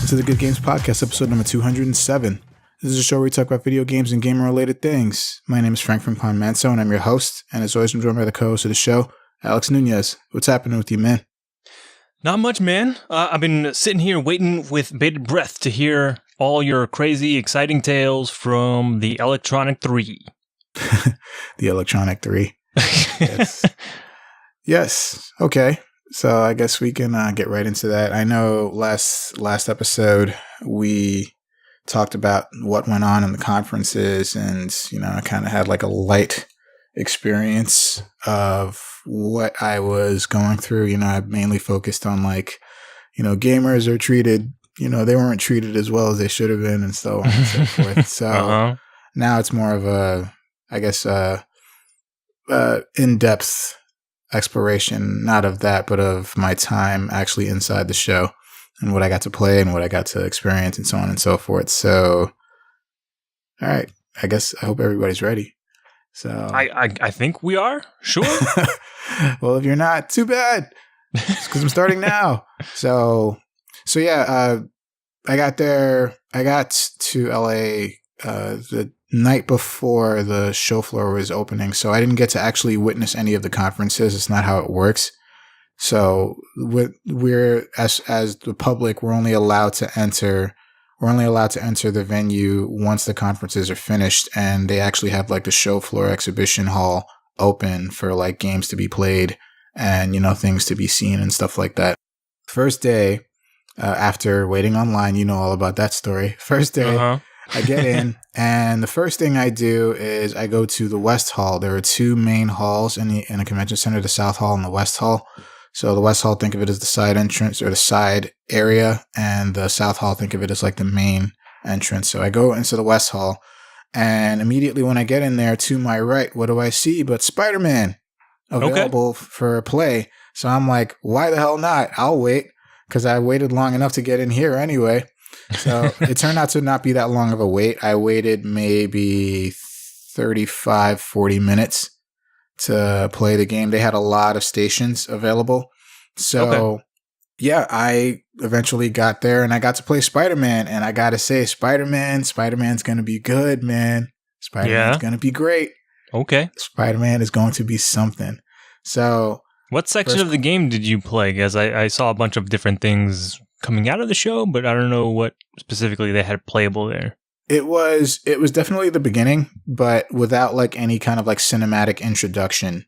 to the Good Games Podcast, episode number 207. This is a show where we talk about video games and gamer-related things. My name is Frank from Pond Manso, and I'm your host. And as always, I'm joined by the co-host of the show, Alex Nunez. What's happening with you, man? Not much, man. I've been sitting here waiting with bated breath to hear all your crazy, exciting tales from the Electronic 3. The Electronic 3. Yes. Yes. Okay. So I guess we can get right into that. I know last episode we talked about what went on in the conferences, and I kind of had like a light experience of what I was going through. I mainly focused on gamers are treated, they weren't treated as well as they should have been, and so on and so forth. So now it's more of a, I guess, in-depth exploration, not of that, but of my time actually inside the show and what I got to play and what I got to experience and so on and so forth. So, all right, I guess I hope everybody's ready. So I think we are. Sure. Well, if you're not, too bad. It's because I'm starting now. So yeah, I got to LA the night before the show floor was opening, so I didn't get to actually witness any of the conferences. It's not how it works. So we're as the public, we're only allowed to enter the venue once the conferences are finished, and they actually have like the show floor exhibition hall open for like games to be played and things to be seen and stuff like that. First day, after waiting online, all about that story. First day, I get in, and the first thing I do is I go to the West Hall. There are two main halls in a convention center, the South Hall and the West Hall. So the West Hall, think of it as the side entrance or the side area, and the South Hall, think of it as like the main entrance. So I go into the West Hall, and immediately when I get in there, to my right, what do I see but Spider-Man available for play. So I'm like, why the hell not? I'll wait, because I waited long enough to get in here anyway. So it turned out to not be that long of a wait. I waited maybe 35, 40 minutes to play the game. They had a lot of stations available. So yeah, I eventually got there and I got to play Spider-Man. And I got to say, Spider-Man's going to be good, man. Spider-Man's going to be great. Okay. Spider-Man is going to be something. So what section of the game did you play? Because I saw a bunch of different things coming out of the show, but I don't know what specifically they had playable there. It was definitely the beginning, but without like any kind of like cinematic introduction.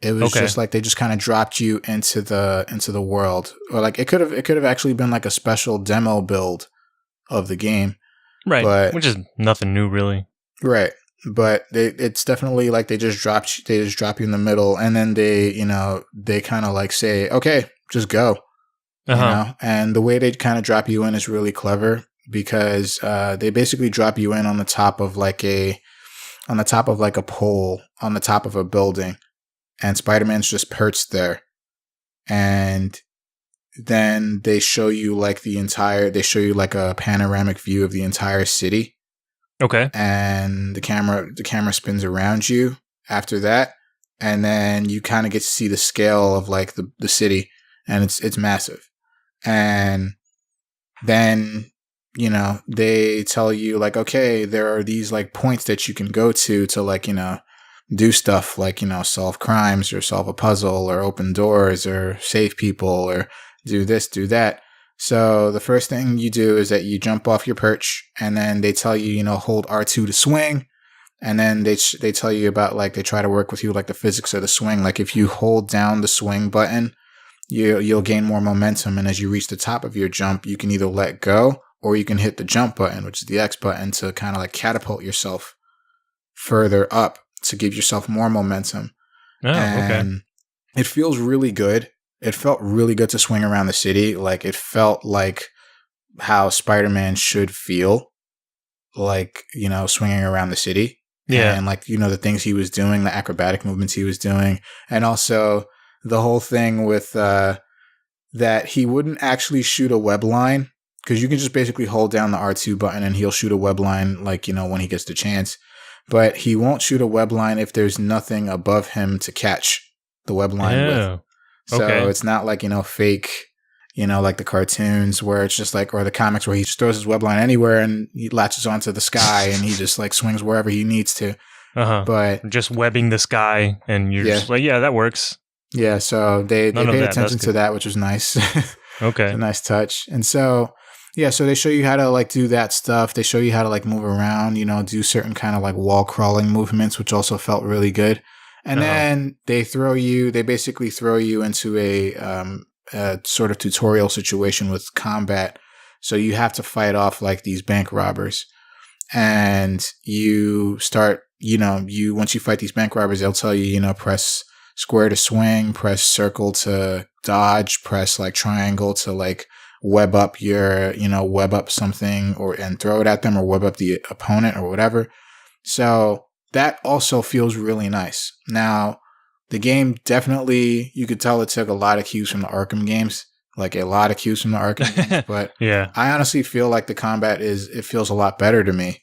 It was just like they just kind of dropped you into the world, or like it could have actually been like a special demo build of the game, right? But, which is nothing new, really, right? But it's definitely like they just drop you in the middle, and then they kind of like say, okay, just go. And the way they kind of drop you in is really clever, because they basically drop you in on the top of like a pole on the top of a building, and Spider-Man's just perched there, and then they show you like a panoramic view of the entire city. Okay. And the camera spins around you after that, and then you kind of get to see the scale of like the city, and it's massive. And then, they tell you like, okay, there are these like points that you can go to like, do stuff like, solve crimes or solve a puzzle or open doors or save people or do this, do that. So the first thing you do is that you jump off your perch, and then they tell you, hold R2 to swing. And then they tell you about like, they try to work with you like the physics of the swing. Like if you hold down the swing button, you'll gain more momentum, and as you reach the top of your jump, you can either let go or you can hit the jump button, which is the X button, to kind of like catapult yourself further up to give yourself more momentum. And it feels really good. It felt really good to swing around the city. Like it felt like how Spider-Man should feel, like, swinging around the city. Yeah. And like, the things he was doing, the acrobatic movements he was doing, and also the whole thing with that he wouldn't actually shoot a web line, because you can just basically hold down the R2 button and he'll shoot a web line like, when he gets the chance. But he won't shoot a web line if there's nothing above him to catch the web line with. So it's not like, fake, like the cartoons where it's just like, or the comics where he just throws his web line anywhere and he latches onto the sky and he just like swings wherever he needs to. But just webbing the sky and you're just like, yeah, that works. Yeah, so they paid attention to that, which was nice. Okay. It's a nice touch. And so, yeah, so they show you how to like do that stuff. They show you how to like move around, do certain kind of like wall crawling movements, which also felt really good. And then they basically throw you into a sort of tutorial situation with combat. So you have to fight off like these bank robbers. And you start, once you fight these bank robbers, they'll tell you, press square to swing, press circle to dodge, press like triangle to like web up something and throw it at them, or web up the opponent or whatever. So that also feels really nice. Now, the game definitely, you could tell it took a lot of cues from the Arkham games, but yeah, I honestly feel like the combat it feels a lot better to me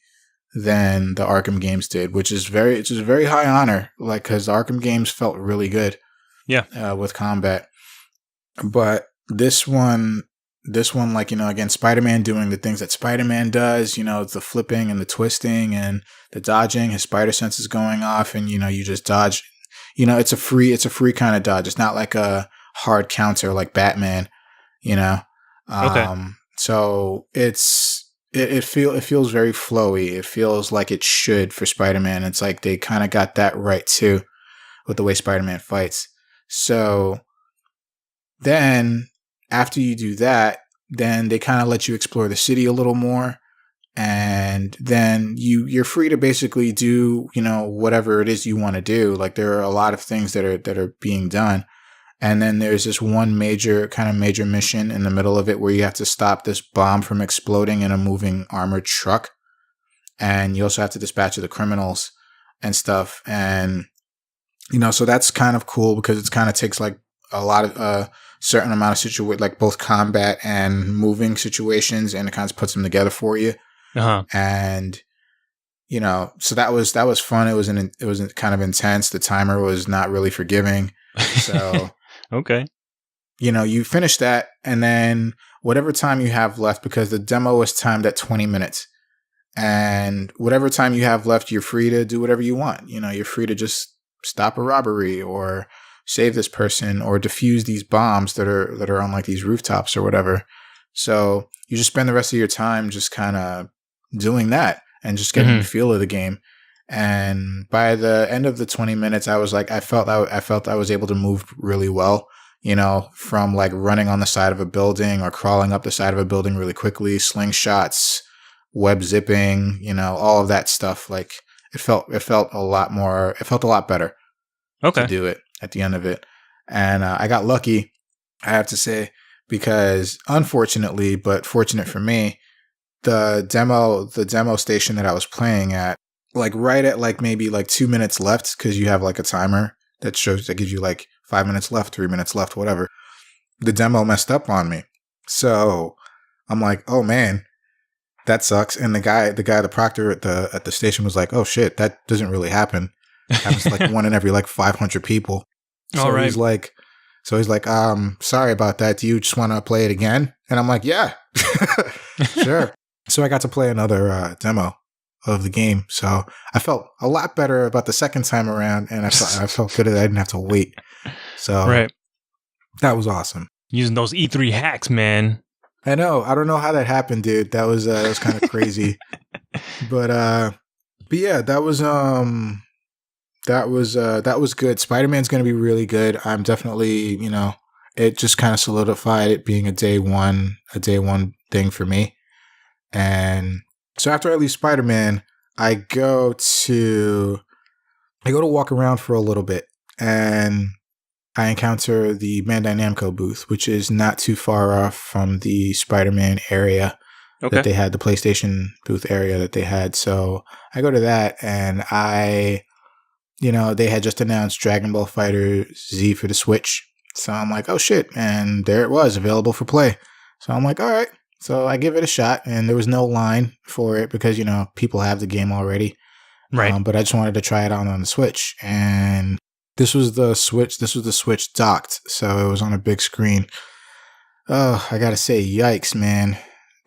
than the Arkham games did, which is it's a very high honor, like, because the Arkham games felt really good. Yeah. With combat. But this one, like, again, Spider-Man doing the things that Spider-Man does, the flipping and the twisting and the dodging, his spider sense is going off and, you just dodge. It's a free kind of dodge. It's not like a hard counter like Batman, Okay. So it feels very flowy. It feels like it should for Spider-Man. It's like they kind of got that right too with the way Spider-Man fights. So then after you do that, then they kind of let you explore the city a little more. And then you're free to basically do, whatever it is you want to do. Like, there are a lot of things that are being done. And then there's this one major mission in the middle of it where you have to stop this bomb from exploding in a moving armored truck. And you also have to dispatch of the criminals and stuff. And, so that's kind of cool because it kind of takes like a lot of certain amount of like both combat and moving situations, and it kind of puts them together for you. And, so that was fun. It was kind of intense. The timer was not really forgiving. So, okay. You finish that, and then whatever time you have left, because the demo was timed at 20 minutes, and whatever time you have left, you're free to do whatever you want. You're free to just stop a robbery or save this person or defuse these bombs that are on like these rooftops or whatever. So you just spend the rest of your time just kind of doing that and just getting the feel of the game. And by the end of the 20 minutes, I was like, I felt I was able to move really well, from like running on the side of a building or crawling up the side of a building really quickly, slingshots, web zipping, all of that stuff. Like, it felt a lot better to do it at the end of it. And I got lucky, I have to say, because unfortunately, but fortunate for me, the demo station that I was playing at, like right at like maybe like 2 minutes left, because you have like a timer that gives you like 5 minutes left, 3 minutes left, whatever. The demo messed up on me. So I'm like, oh man, that sucks. And the proctor at the station was like, oh shit, that doesn't really happen. It happens like one in every like 500 people. So all right. he's like, sorry about that. Do you just want to play it again? And I'm like, yeah, sure. So I got to play another demo of the game. So I felt a lot better about the second time around, and I felt good that I didn't have to wait. So that was awesome. Using those E3 hacks, man. I know. I don't know how that happened, dude. That was kind of crazy. But yeah, that was good. Spider-Man's going to be really good. I'm definitely, it just kind of solidified it being a day one thing for me. And so after I leave Spider-Man, I go to walk around for a little bit, and I encounter the Bandai Namco booth, which is not too far off from the Spider-Man area that they had, the PlayStation booth area that they had. So I go to that, and they had just announced Dragon Ball Fighter Z for the Switch. So I'm like, oh shit. And there it was, available for play. So I'm like, all right. So I give it a shot, and there was no line for it because, people have the game already. Right. But I just wanted to try it out on the Switch. And this was the Switch docked. So it was on a big screen. Oh, I gotta say, yikes, man.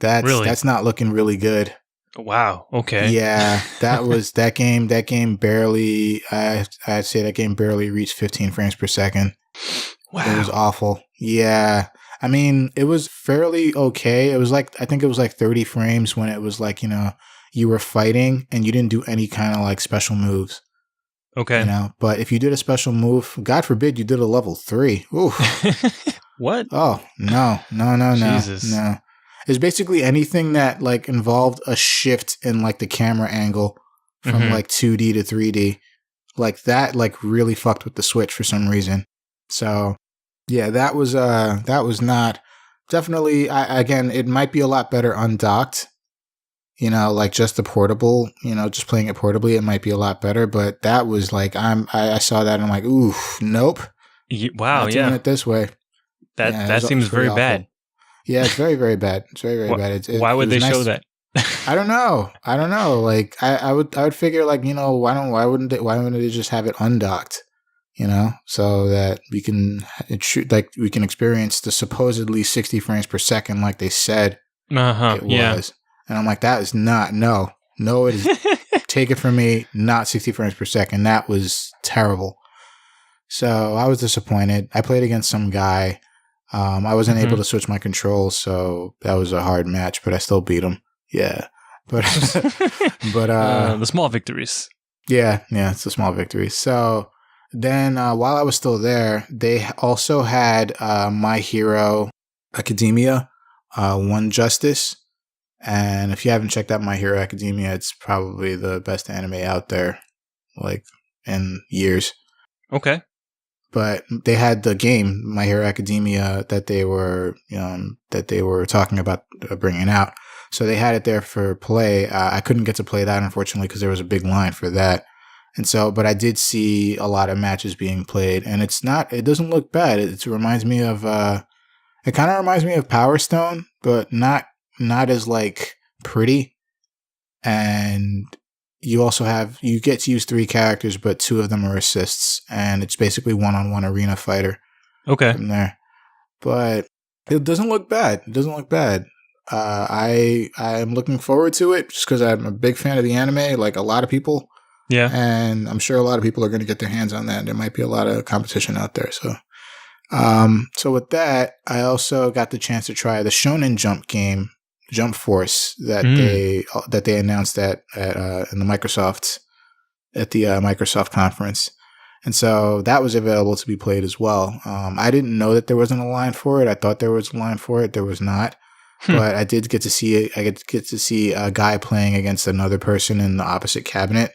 Really? That's not looking really good. Wow. Okay. Yeah, that was that game. That game barely. I'd say that game barely reached 15 frames per second. It was Wow. awful. Yeah, I mean, it was fairly okay. It was like I think it was like 30 frames when it was like you were fighting and you didn't do any kind of like special moves. Okay. But if you did a special move, God forbid you did a level 3. Oof. What? Oh, no, no, no, no, Jesus. no. It's basically anything that like involved a shift in like the camera angle from Mm-hmm. like 2D to 3D. Like that like really fucked with the Switch for some reason. So, yeah, that was not definitely again, it might be a lot better undocked. Like just the portable, just playing it portably, it might be a lot better, but that was like I saw that and I'm like, ooh, nope. Wow. Not doing Yeah. it this way. That Yeah, that it was seems pretty very awful. bad. Yeah, it's very, very bad. It's very, very bad. Why It would was they show nice. that? I don't know. I don't know. Like I would figure like, why wouldn't they just have it undocked? So that we can we can experience the supposedly 60 frames per second like they said Uh-huh. it Yeah. was. And I'm like, that is not no. No, it is take it from me, not 60 frames per second. That was terrible. So I was disappointed. I played against some guy. I wasn't able to switch my controls, so that was a hard match, but I still beat him. Yeah. But but The small victories. yeah, it's a small victory. So then while I was still there, they also had My Hero Academia, One Justice. And if you haven't checked out My Hero Academia, it's probably the best anime out there, like in years. Okay. But they had the game My Hero Academia that they were talking about bringing out. So they had it there for play. I couldn't get to play that unfortunately because there was a big line for that. And so, but I did see a lot of matches being played, and it doesn't look bad. It reminds me of it kind of reminds me of Power Stone, but not as like pretty. And you get to use 3 characters, but 2 of them are assists, and it's basically one-on-one arena fighter Okay. from there. But it doesn't look bad. It doesn't look bad. I'm looking forward to it just because I'm a big fan of the anime, like a lot of people. Yeah. And I'm sure a lot of people are going to get their hands on that. There might be a lot of competition out there. So, so with that, I also got the chance to try the Shonen Jump game, Jump Force, that they announced in the Microsoft at the Microsoft conference. And so that was available to be played as well. I didn't know that there wasn't a line for it. I thought there was a line for it. There was not. But I did get to see it. I get to see a guy playing against another person in the opposite cabinet.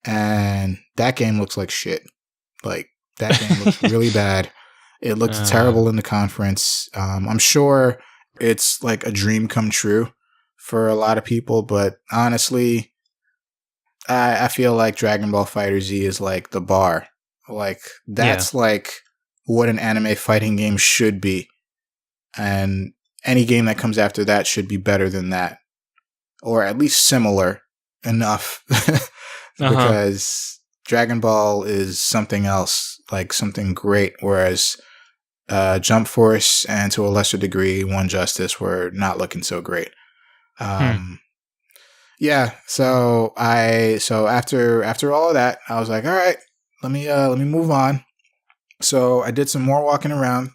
And that game looks like shit. Like, that game looks really bad. It looked terrible in the conference. I'm sure it's like a dream come true for a lot of people. But honestly, I feel like Dragon Ball FighterZ is like the bar. Like, that's like what an anime fighting game should be. And any game that comes after that should be better than that. Or at least similar enough. Because Dragon Ball is something else, like something great. Whereas Jump Force and to a lesser degree One Justice were not looking so great. Yeah, so after all of that, I was like, all right, let me move on. So I did some more walking around.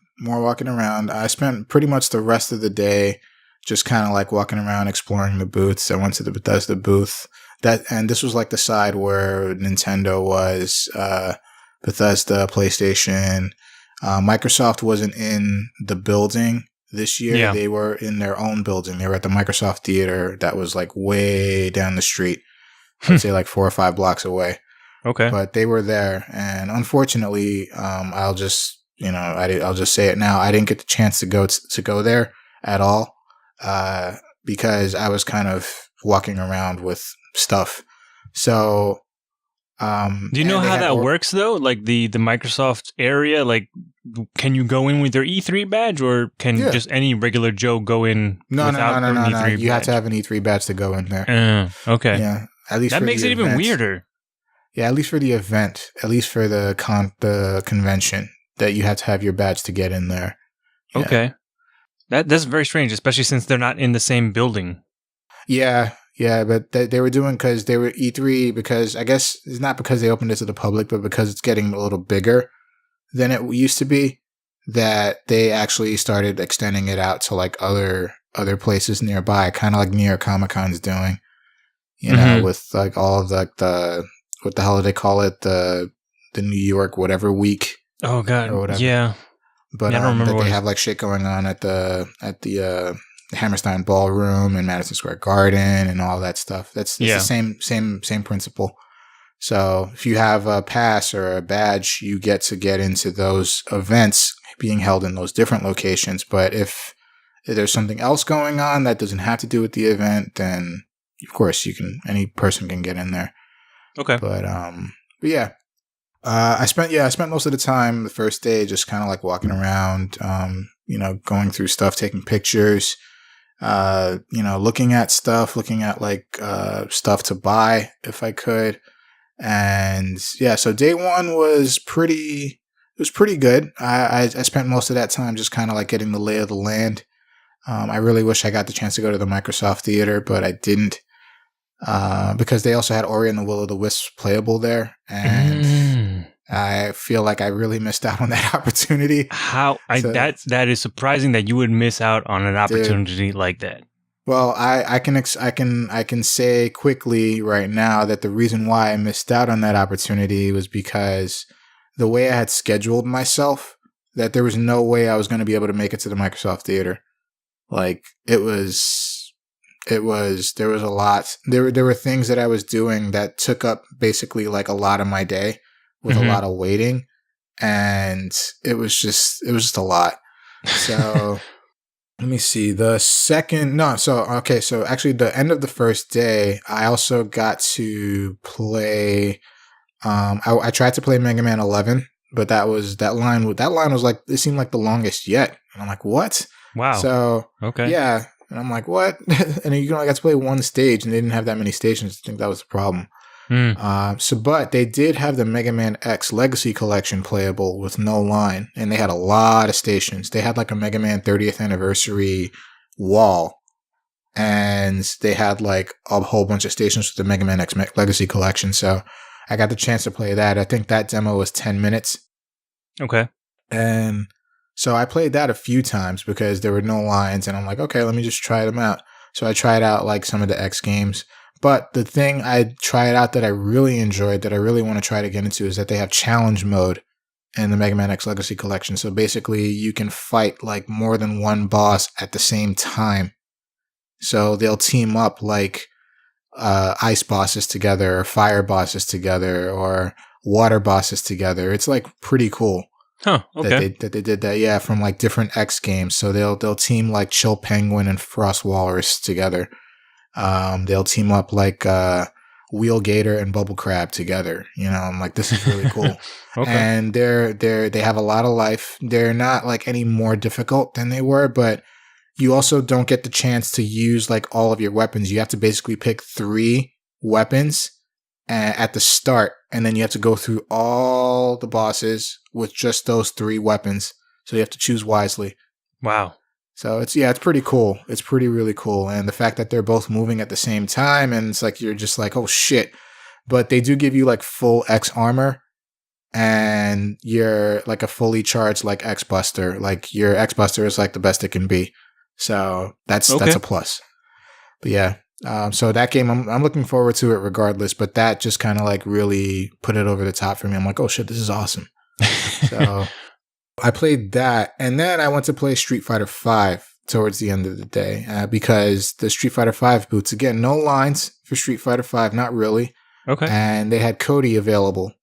I spent pretty much the rest of the day just kind of like walking around, exploring the booths. I went to the Bethesda booth. And this was like the side where Nintendo was, Bethesda, PlayStation. Microsoft wasn't in the building this year. Yeah. They were in their own building. They were at the Microsoft Theater that was like way down the street. I'd say like 4 or 5 blocks away. Okay. But they were there. And unfortunately, I'll just say it now. I didn't get the chance to go there at all, because I was kind of walking around with stuff. So, do you know how that works though? Like the Microsoft area, like can you go in with your E3 badge, or can just any regular Joe go in without an E3 badge? You have to have an E3 badge to go in there. Okay. Yeah. At least that makes it even weirder. Yeah, at least for the event, at least for the convention, that you have to have your badge to get in there. Yeah. Okay. That's very strange, especially since they're not in the same building. Yeah, but they were doing because they were E3 because I guess it's not because they opened it to the public, but because it's getting a little bigger than it used to be, that they actually started extending it out to like other places nearby, kind of like New York Comic Con's doing, with like all of like the what the hell do they call it, the New York whatever week. Oh god, or whatever. Yeah. But I don't remember that they have like shit going on at the Hammerstein Ballroom and Madison Square Garden and all that stuff. That's the same principle. So if you have a pass or a badge, you get to get into those events being held in those different locations. But if there's something else going on that doesn't have to do with the event, then of course any person can get in there. Okay. But yeah. I spent most of the time the first day just kind of like walking around, going through stuff, taking pictures, looking at stuff, looking at like stuff to buy if I could. And yeah, so day one was pretty good. I spent most of that time just kind of like getting the lay of the land. I really wish I got the chance to go to the Microsoft Theater, but I didn't. Because they also had Ori and the Will of the Wisps playable there, and I feel like I really missed out on that opportunity. That is surprising that you would miss out on an opportunity like that. Well, I can say quickly right now that the reason why I missed out on that opportunity was because the way I had scheduled myself, that there was no way I was going to be able to make it to the Microsoft Theater. Like there was a lot. There were things that I was doing that took up basically like a lot of my day with a lot of waiting, and it was just a lot. So let me see. So actually the end of the first day, I also got to play. I tried to play Mega Man 11, but that line was like, it seemed like the longest yet, and I'm like, what? Wow. So okay, yeah. And I'm like, what? And you only got to play one stage, and they didn't have that many stations. I think that was the problem. But they did have the Mega Man X Legacy Collection playable with no line, and they had a lot of stations. They had like a Mega Man 30th anniversary wall, and they had like a whole bunch of stations with the Mega Man X Legacy Collection. So I got the chance to play that. I think that demo was 10 minutes. Okay. And so I played that a few times because there were no lines, and I'm like, okay, let me just try them out. So I tried out like some of the X games. But the thing I tried out that I really enjoyed, that I really want to try to get into, is that they have challenge mode in the Mega Man X Legacy Collection. So basically you can fight like more than one boss at the same time. So they'll team up like ice bosses together, or fire bosses together, or water bosses together. It's like pretty cool. Huh, okay. That they did that, yeah, from like different X games. So they'll team like Chill Penguin and Frost Walrus together. They'll team up like Wheel Gator and Bubble Crab together. I'm like, this is really cool. Okay. And they have a lot of life. They're not like any more difficult than they were, but you also don't get the chance to use like all of your weapons. You have to basically pick 3 weapons at the start, and then you have to go through all the bosses with just those 3 weapons. So you have to choose wisely. Wow. So it's pretty cool. It's really cool. And the fact that they're both moving at the same time, and it's like, you're just like, oh shit. But they do give you like full X armor, and you're like a fully charged like X Buster. Like your X Buster is like the best it can be. So that's a plus. But yeah. So that game, I'm looking forward to it regardless, but that just kind of like really put it over the top for me. I'm like, oh shit, this is awesome. So I played that, and then I went to play Street Fighter V towards the end of the day because the Street Fighter V boots, again, no lines for Street Fighter V, not really. Okay. And they had Cody available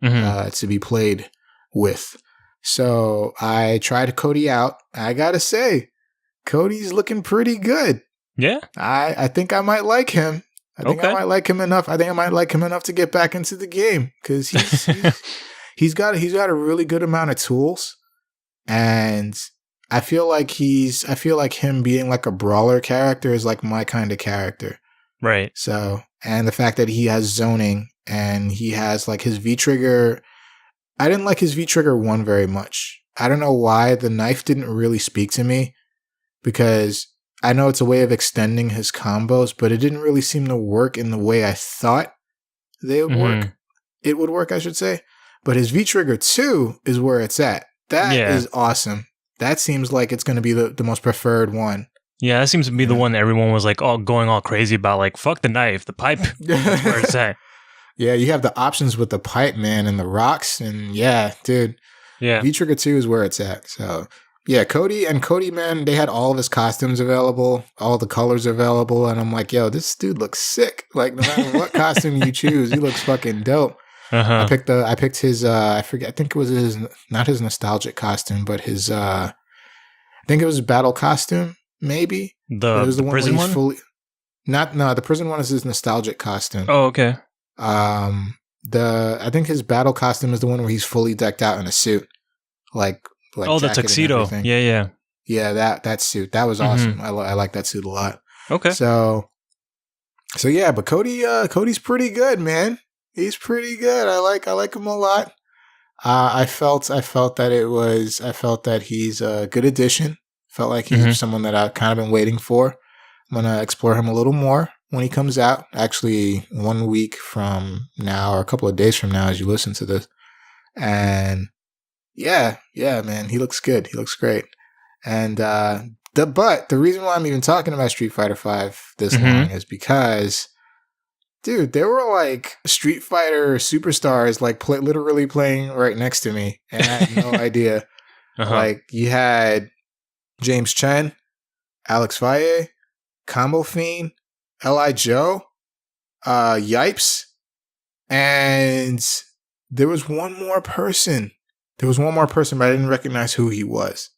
to be played with. So I tried Cody out. I gotta say, Cody's looking pretty good. Yeah, I think I might like him. I might like him enough. I think I might like him enough to get back into the game because he's got a really good amount of tools, and I feel like him being like a brawler character is like my kind of character. Right. So, and the fact that he has zoning and he has like his V trigger. I didn't like his V trigger 1 very much. I don't know why. The knife didn't really speak to me. because I know it's a way of extending his combos, but it didn't really seem to work in the way I thought they would work. It would work, I should say. But his V-Trigger 2 is where it's at. That is awesome. That seems like it's going to be the most preferred one. Yeah, that seems to be the one that everyone was like all going all crazy about. Like, fuck the knife, the pipe. That's where it's at. Yeah, you have the options with the pipe, man, and the rocks. And yeah, dude. Yeah. V-Trigger 2 is where it's at. So, yeah, Cody, man, they had all of his costumes available, all the colors available. And I'm like, yo, this dude looks sick. Like, no matter what costume you choose, he looks fucking dope. I picked his, I forget, I think it was his, not his nostalgic costume, but his, I think it was his battle costume. Maybe it was the prison one. The prison one is his nostalgic costume. Oh, okay. I think his battle costume is the one where he's fully decked out in a suit, like the tuxedo. Yeah. That suit that was awesome. I like that suit a lot. Okay. So yeah, but Cody's pretty good, man. He's pretty good. I like him a lot. I felt that he's a good addition. Felt like he's someone that I've kind of been waiting for. I'm going to explore him a little more when he comes out. Actually, 1 week from now or a couple of days from now as you listen to this. And yeah, man, he looks good. He looks great. And the reason why I'm even talking about Street Fighter V this long is because, dude, there were like Street Fighter superstars like literally playing right next to me. And I had no idea. Like, you had James Chen, Alex Valle, Combo Fiend, L.I. Joe, Yipes, and there was one more person. But I didn't recognize who he was.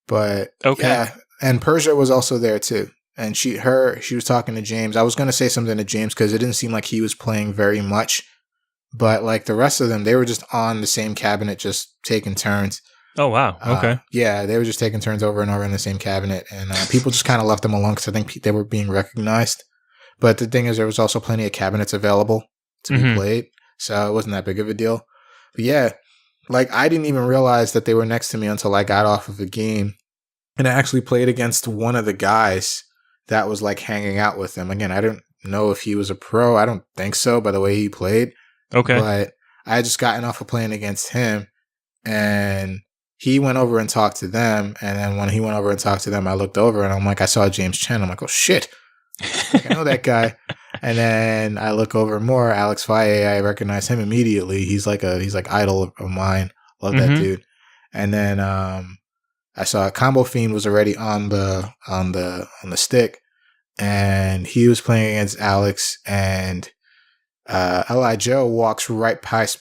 But yeah, and Persia was also there too. And she was talking to James. I was going to say something to James because it didn't seem like he was playing very much. But like the rest of them, they were just on the same cabinet, just taking turns. Oh, wow. Okay. Yeah, they were just taking turns over and over in the same cabinet. And people just kind of left them alone because I think they were being recognized. But the thing is, there was also plenty of cabinets available to be played. So it wasn't that big of a deal. But yeah, like I didn't even realize that they were next to me until I got off of the game. And I actually played against one of the guys that was like hanging out with him. Again, I don't know if he was a pro. I don't think so by the way he played. Okay. But I had just gotten off of playing against him. And he went over and talked to them, and then when he went over and talked to them, I looked over and I'm like, I saw James Chen. I'm like, oh shit, like, I know that guy. And then I look over more, Alex Valle. I recognize him immediately. He's like idol of mine. Love that dude. And then I saw Combo Fiend was already on the stick, and he was playing against Alex, and L.I. Joe walks right past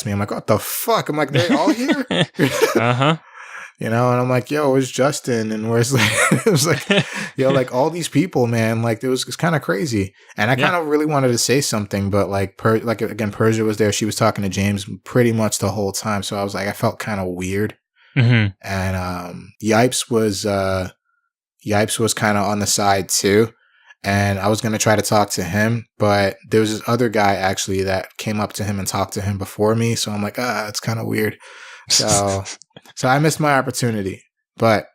me. I'm like, what the fuck? I'm like, they all here? You know, and I'm like, yo, where's Justin? And where's like, it was like, yo, like all these people, man, like it's kind of crazy. And I kind of really wanted to say something, but like, again, Persia was there. She was talking to James pretty much the whole time. So I was like, I felt kind of weird. And Yipes was kind of on the side too. And I was going to try to talk to him, but there was this other guy actually that came up to him and talked to him before me. So I'm like, it's kind of weird. So I missed my opportunity, but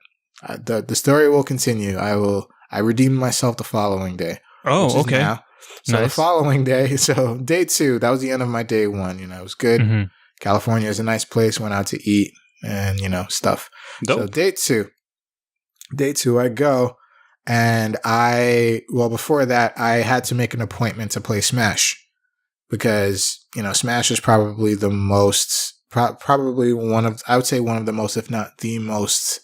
the story will continue. I redeemed myself the following day. Oh, okay. Now. So the following day, so day 2, that was the end of my day 1. You know, it was good. California is a nice place. Went out to eat and, you know, stuff. Dope. So day two, I go. And before that, I had to make an appointment to play Smash because, you know, Smash is probably the most, probably one of the most, if not the most,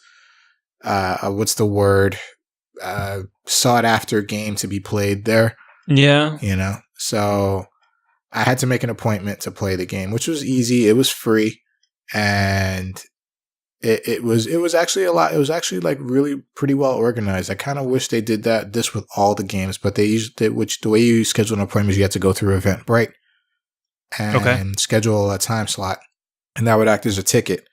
sought after game to be played there. Yeah. You know, so I had to make an appointment to play the game, which was easy. It was free. And it was actually a lot. It was actually like really pretty well organized. I kind of wish they did this with all the games, but the way you schedule an appointment is you have to go through Eventbrite and schedule a time slot, and that would act as a ticket,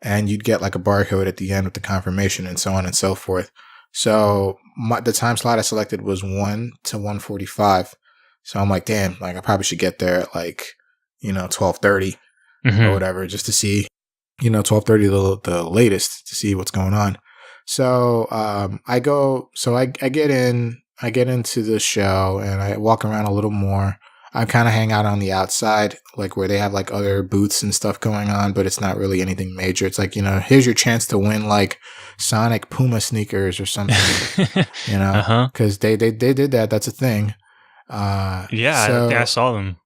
and you'd get like a barcode at the end with the confirmation and so on and so forth. So the time slot I selected was 1 to 1:45. So I'm like, damn, like I probably should get there at like, you know, 12:30 or whatever, just to see. You know, 12:30 the latest to see what's going on. So I get into the show and I walk around a little more. I kind of hang out on the outside, like where they have like other booths and stuff going on, but it's not really anything major. It's like, here's your chance to win like Sonic Puma sneakers or something, because they did that. That's a thing. I saw them.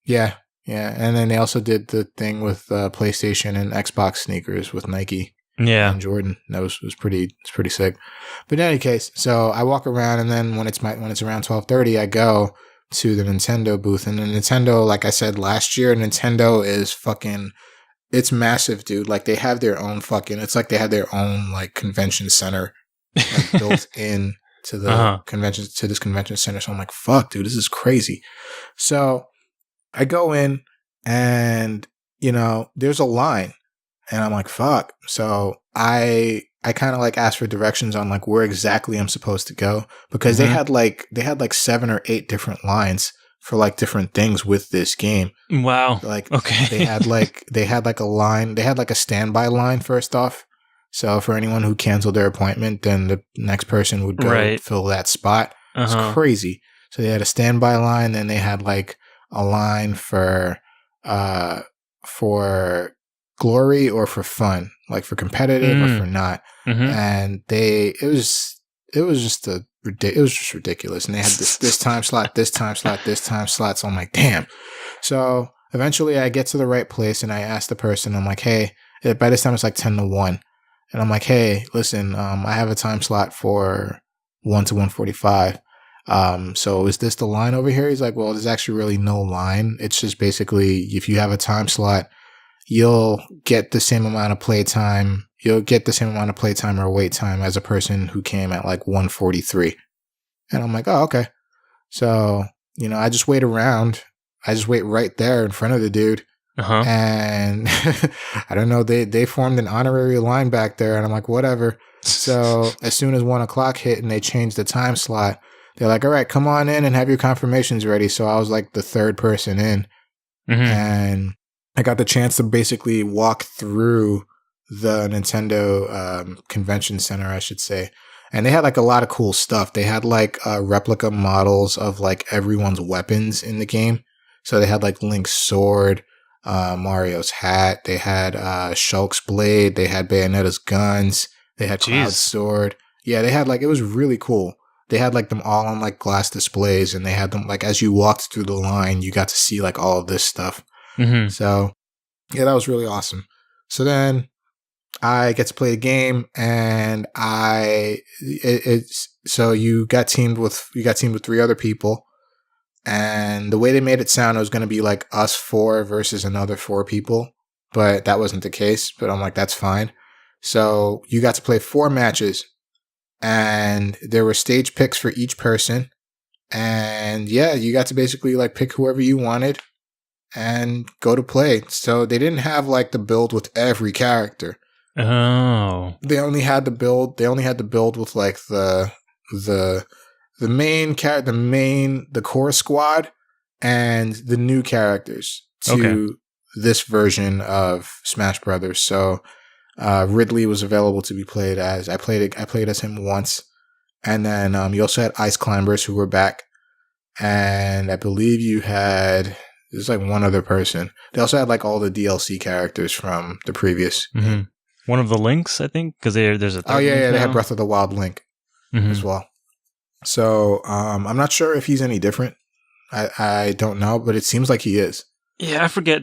Yeah. Yeah. And then they also did the thing with PlayStation and Xbox sneakers with Nike. Yeah. And Jordan. That was pretty sick. But in any case, so I walk around and then when it's around 12:30, I go to the Nintendo booth. And the Nintendo, like I said last year, Nintendo is it's massive, dude. Like they have their own it's like they have their own like convention center like, built in to the to this convention center. So I'm like, fuck, dude, this is crazy. So I go in and, there's a line and I'm like, fuck. So I kind of like asked for directions on like where exactly I'm supposed to go because they had like 7 or 8 different lines for like different things with this game. Wow. Like, okay. they had like a line, they had like a standby line first off. So for anyone who canceled their appointment, then the next person would go fill that spot. It's crazy. So they had a standby line, then they had like a line for glory or for fun, like for competitive or for not. And it was just ridiculous. And they had this time slot, this time slot, this time slot. So I'm like, damn. So eventually I get to the right place and I ask the person, I'm like, hey, by this time it's like 10-1. And I'm like, hey, listen, I have a time slot for 1 to 1:45. So is this the line over here? He's like, well, there's actually really no line. It's just basically if you have a time slot, you'll get the same amount of playtime. You'll get the same amount of playtime or wait time as a person who came at like 1:43. And I'm like, oh, okay. So, I just wait around. I just wait right there in front of the dude. And I don't know, they formed an honorary line back there and I'm like, whatever. So as soon as 1:00 hit and they changed the time slot, they're like, all right, come on in and have your confirmations ready. So I was like the third person in and I got the chance to basically walk through the Nintendo convention center, I should say. And they had like a lot of cool stuff. They had like replica models of like everyone's weapons in the game. So they had like Link's sword, Mario's hat. They had Shulk's blade. They had Bayonetta's guns. They had Cloud's sword. Yeah, they had like, it was really cool. They had like them all on like glass displays and they had them like as you walked through the line, you got to see like all of this stuff. So yeah, that was really awesome. So then I get to play the game and so you got teamed with 3 other people. And the way they made it sound, it was going to be like us 4 versus another 4 people, but that wasn't the case. But I'm like, that's fine. So you got to play 4 matches and there were stage picks for each person. And yeah, you got to basically like pick whoever you wanted and go to play. So they didn't have like the build with every character. Oh. They only had the build with like the main character, the core squad, and the new characters to this version of Smash Brothers. So Ridley was available to be played as. I played as him once, and then you also had Ice Climbers who were back, and I believe there's like one other person. They also had like all the DLC characters from the previous. One of the Links, I think, because there's a third. Oh yeah, they had Breath of the Wild Link as well. So I'm not sure if he's any different. I don't know, but it seems like he is. Yeah, I forget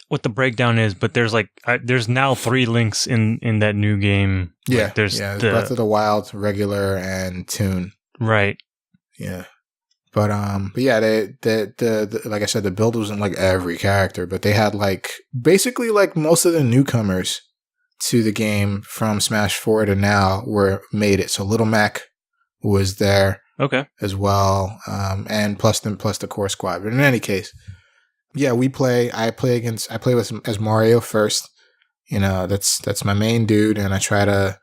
what the breakdown is, but there's like there's now 3 Links in that new game. Yeah, like there's Breath of the Wild, regular, and Toon. Right. Yeah, but yeah, the like I said, the build wasn't like every character, but they had like basically like most of the newcomers to the game from Smash 4 to now made it. So Little Mac was there as well, and plus the core squad. But in any case, yeah, I play as Mario first. That's my main dude, and I try to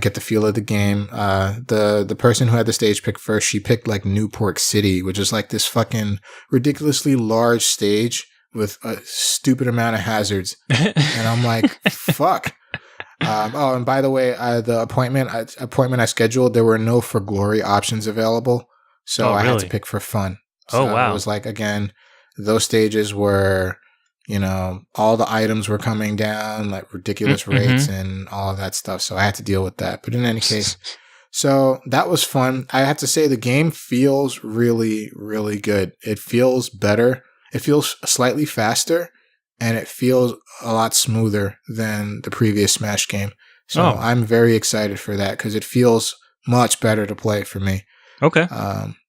get the feel of the game. The person who had the stage pick first, she picked like Newport City, which is like this fucking ridiculously large stage with a stupid amount of hazards. And I'm like, fuck. And by the way, the appointment I scheduled, there were no for glory options available, so I had to pick for fun. So wow! It was like, again, those stages were, all the items were coming down like ridiculous rates and all of that stuff. So I had to deal with that. But in any case, so that was fun. I have to say the game feels really, really good. It feels better. It feels slightly faster, and it feels a lot smoother than the previous Smash game. So I'm very excited for that because it feels much better to play for me. Okay.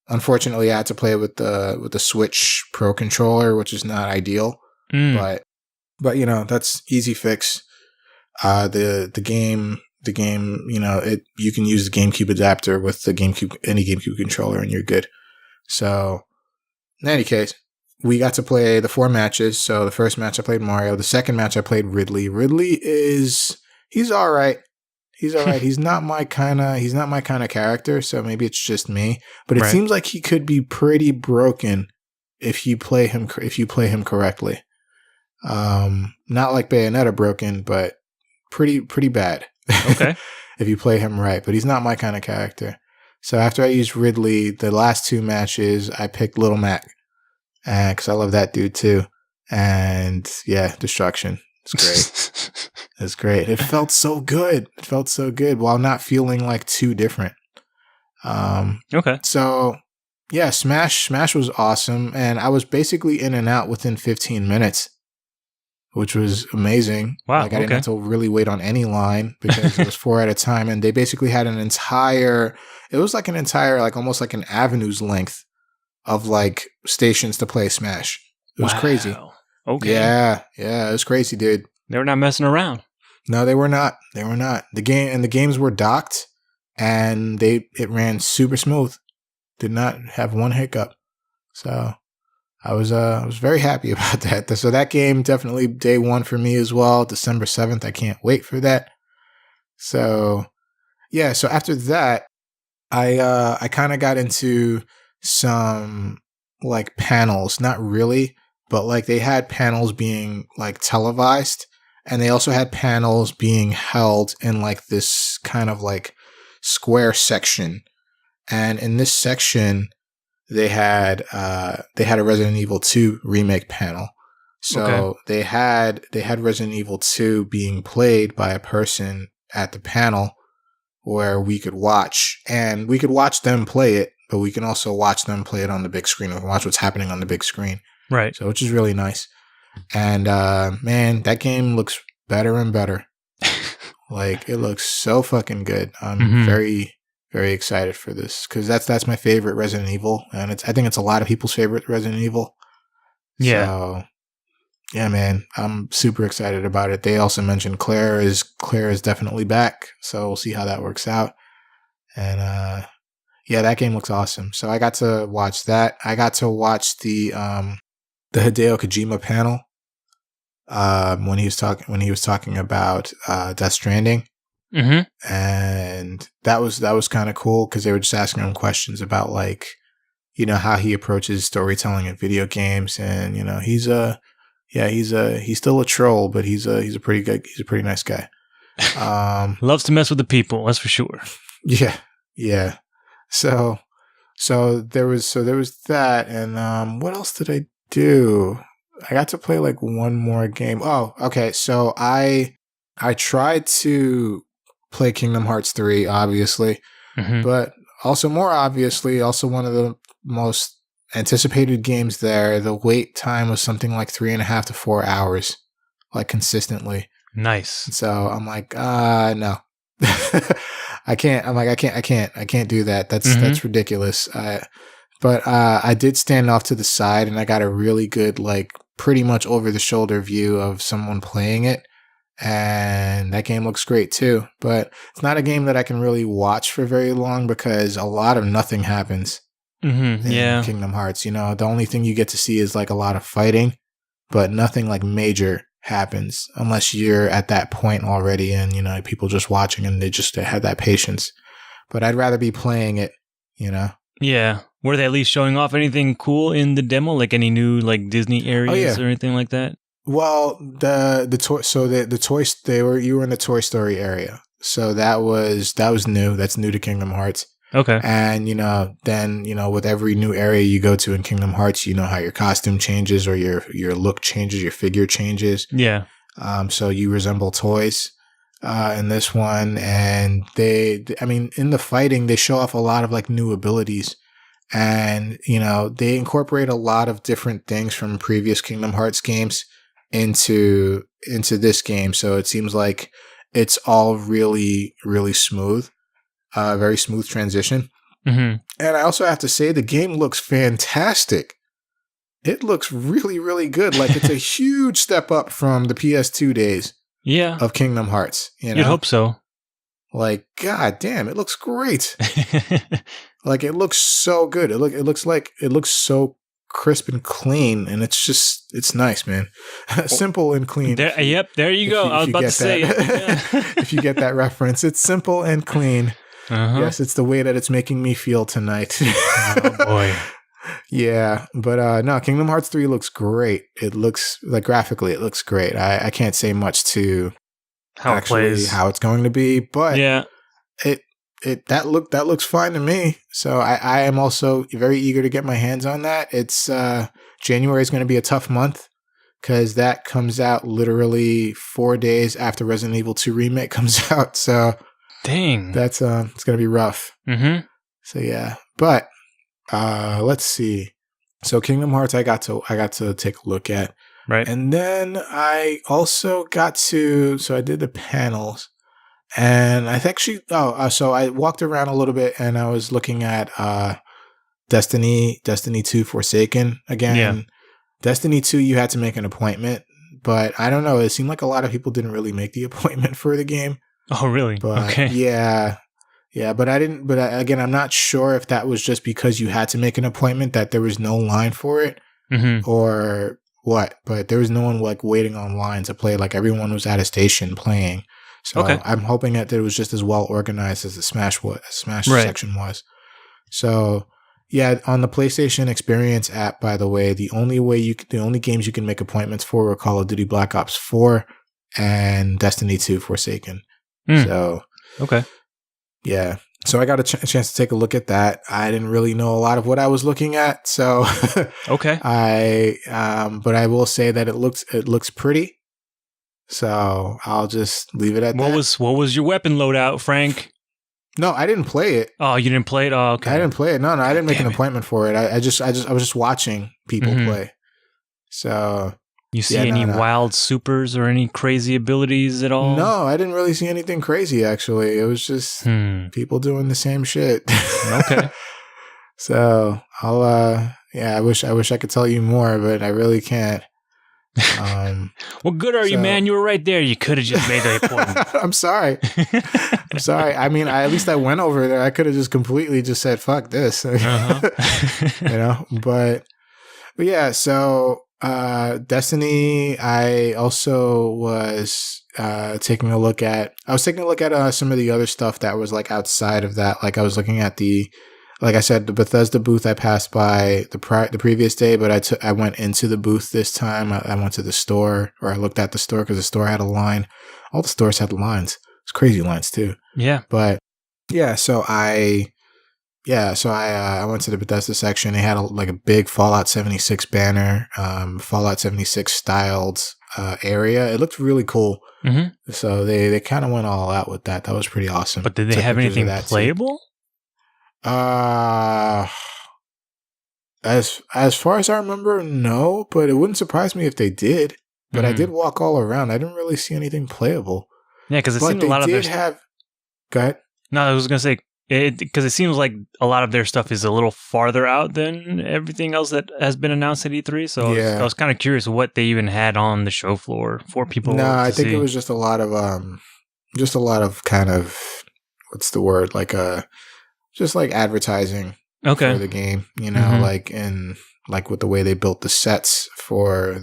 Unfortunately, I had to play with the Switch Pro controller, which is not ideal. But that's easy fix. The game, you can use the GameCube adapter with the any GameCube controller, and you're good. So, in any case, we got to play the 4 matches. So the first match I played Mario. The second match I played Ridley. Ridley he's all right. He's all right. He's not my kind of character. So maybe it's just me. But it seems like he could be pretty broken if you play him correctly. Not like Bayonetta broken, but pretty bad. Okay. If you play him right. But he's not my kind of character. So after I used Ridley, the last 2 matches, I picked Little Mac. Because I love that dude too. And yeah, Destruction. It's great. It's great. It felt so good. While not feeling like too different. Okay. So yeah, Smash was awesome. And I was basically in and out within 15 minutes, which was amazing. Wow. I didn't have to really wait on any line because it was 4 at a time. And they basically had almost like an avenue's length of like stations to play Smash. It was crazy. Okay. Yeah, it was crazy, dude. They were not messing around. No, they were not. The games were docked, and it ran super smooth. Did not have one hiccup. So I was very happy about that. So that game definitely day 1 for me as well. December 7th. I can't wait for that. So yeah. So after that, I kind of got into some like panels, not really, but like they had panels being like televised, and they also had panels being held in like this kind of like square section. And in this section, they had a Resident Evil 2 remake panel. So they had Resident Evil 2 being played by a person at the panel where we could watch, and we could watch them play it, but we can also watch them play it on the big screen. We can watch what's happening on the big screen. Right. So, which is really nice. And, man, that game looks better and better. Like, it looks so fucking good. I'm very, very excited for this because that's my favorite Resident Evil. And I think it's a lot of people's favorite Resident Evil. Yeah. So, yeah, man, I'm super excited about it. They also mentioned Claire is definitely back. So we'll see how that works out. And, yeah, that game looks awesome. So I got to watch that. I got to watch the Hideo Kojima panel when he was talking about Death Stranding. Mm-hmm. And that was kind of cool because they were just asking him questions about like, how he approaches storytelling in video games. And, he's still a troll, but he's a pretty nice guy. Loves to mess with the people, that's for sure. Yeah. So there was that, and what else did I do? I got to play like one more game. Oh, okay. So I tried to play Kingdom Hearts 3, obviously, but also more obviously, also one of the most anticipated games there. The wait time was something like 3.5 to 4 hours, like consistently. Nice. So I'm like, no. I can't do that. That's ridiculous. But I did stand off to the side and I got a really good, like pretty much over the shoulder view of someone playing it. And that game looks great too, but it's not a game that I can really watch for very long because a lot of nothing happens in Kingdom Hearts. The only thing you get to see is like a lot of fighting, but nothing like major happens unless you're at that point already and people just watching and they have that patience. But I'd rather be playing it. Yeah. Were they at least showing off anything cool in the demo, like any new like Disney areas or anything like that? Well, the toy. So the toys you were in the Toy Story area. So that was new. That's new to Kingdom Hearts. Okay. And then with every new area you go to in Kingdom Hearts, how your costume changes or your look changes, your figure changes. Yeah. So you resemble toys in this one, and in the fighting they show off a lot of like new abilities, and they incorporate a lot of different things from previous Kingdom Hearts games into this game. So it seems like it's all really, really smooth, very smooth transition. Mm-hmm. And I also have to say the game looks fantastic. It looks really, really good. Like it's a huge step up from the PS2 days. Yeah. Of Kingdom Hearts. You'd hope so. Like, god damn, it looks great. Like it looks so good. It looks so crisp and clean, and it's nice, man. Simple and clean. There you go. I was about to say it. Yeah. If you get that reference, it's simple and clean. Uh-huh. Yes, it's the way that it's making me feel tonight. Oh boy. Yeah, but no, Kingdom Hearts 3 looks great. It looks like graphically, it looks great. I can't say much to how it's going to be, but yeah, that looks fine to me. So I am also very eager to get my hands on that. It's January is going to be a tough month because that comes out literally 4 days after Resident Evil 2 Remake comes out. So dang, that's it's going to be rough. Mm-hmm. So yeah, but. Let's see. So Kingdom Hearts, I got to take a look at, right, and then I also so I did the panels, and I actually so I walked around a little bit, and I was looking at Destiny 2 Forsaken again. Yeah. Destiny 2, you had to make an appointment, but I don't know. It seemed like a lot of people didn't really make the appointment for the game. Oh, really? But okay. Yeah, but I didn't. But again, I'm not sure if that was just because you had to make an appointment that there was no line for it, mm-hmm. or what. But there was no one like waiting on line to play. Like everyone was at a station playing. So okay. I'm hoping that it was just as well organized as the Smash right. section was. So yeah, on the PlayStation Experience app, by the way, the only games you can make appointments for were Call of Duty Black Ops 4 and Destiny 2 Forsaken. So okay. Yeah. So I got a chance to take a look at that. I didn't really know a lot of what I was looking at. So okay. But I will say that it looks pretty. So I'll just leave it at that. What was your weapon loadout, Frank? No, I didn't play it. Oh, you didn't play it? Oh, okay. I didn't play it. No, I didn't make an appointment for it. I was just watching people play. So you see any wild supers or any crazy abilities at all? No, I didn't really see anything crazy, actually. It was just people doing the same shit. Okay. So I'll, I wish I could tell you more, but I really can't. Well, good are you, man? You were right there. You could have just made the appointment. I'm sorry. I mean, at least I went over there. I could have just completely just said, fuck this. But yeah, so Destiny, I also was taking a look at some of the other stuff that was like outside of that. Like I was looking at like I said, the Bethesda booth I passed by the previous day, but I went into the booth this time. I went to the store, or I looked at the store because the store had a line. All the stores had lines. It's crazy lines too. Yeah. But yeah, so I went to the Bethesda section. They had a big Fallout 76 banner, Fallout 76 styled area. It looked really cool. Mm-hmm. So they kind of went all out with that. That was pretty awesome. But did they have anything playable? As far as I remember, no. But it wouldn't surprise me if they did. But I did walk all around. I didn't really see anything playable. Yeah, because it seemed a lot of their stuff. Go ahead. No, I was gonna say. Because it seems like a lot of their stuff is a little farther out than everything else that has been announced at E3. So I was kind of curious what they even had on the show floor for people. No, I think it was just a lot of kind of, what's the word? Just like advertising for the game, like with the way they built the sets for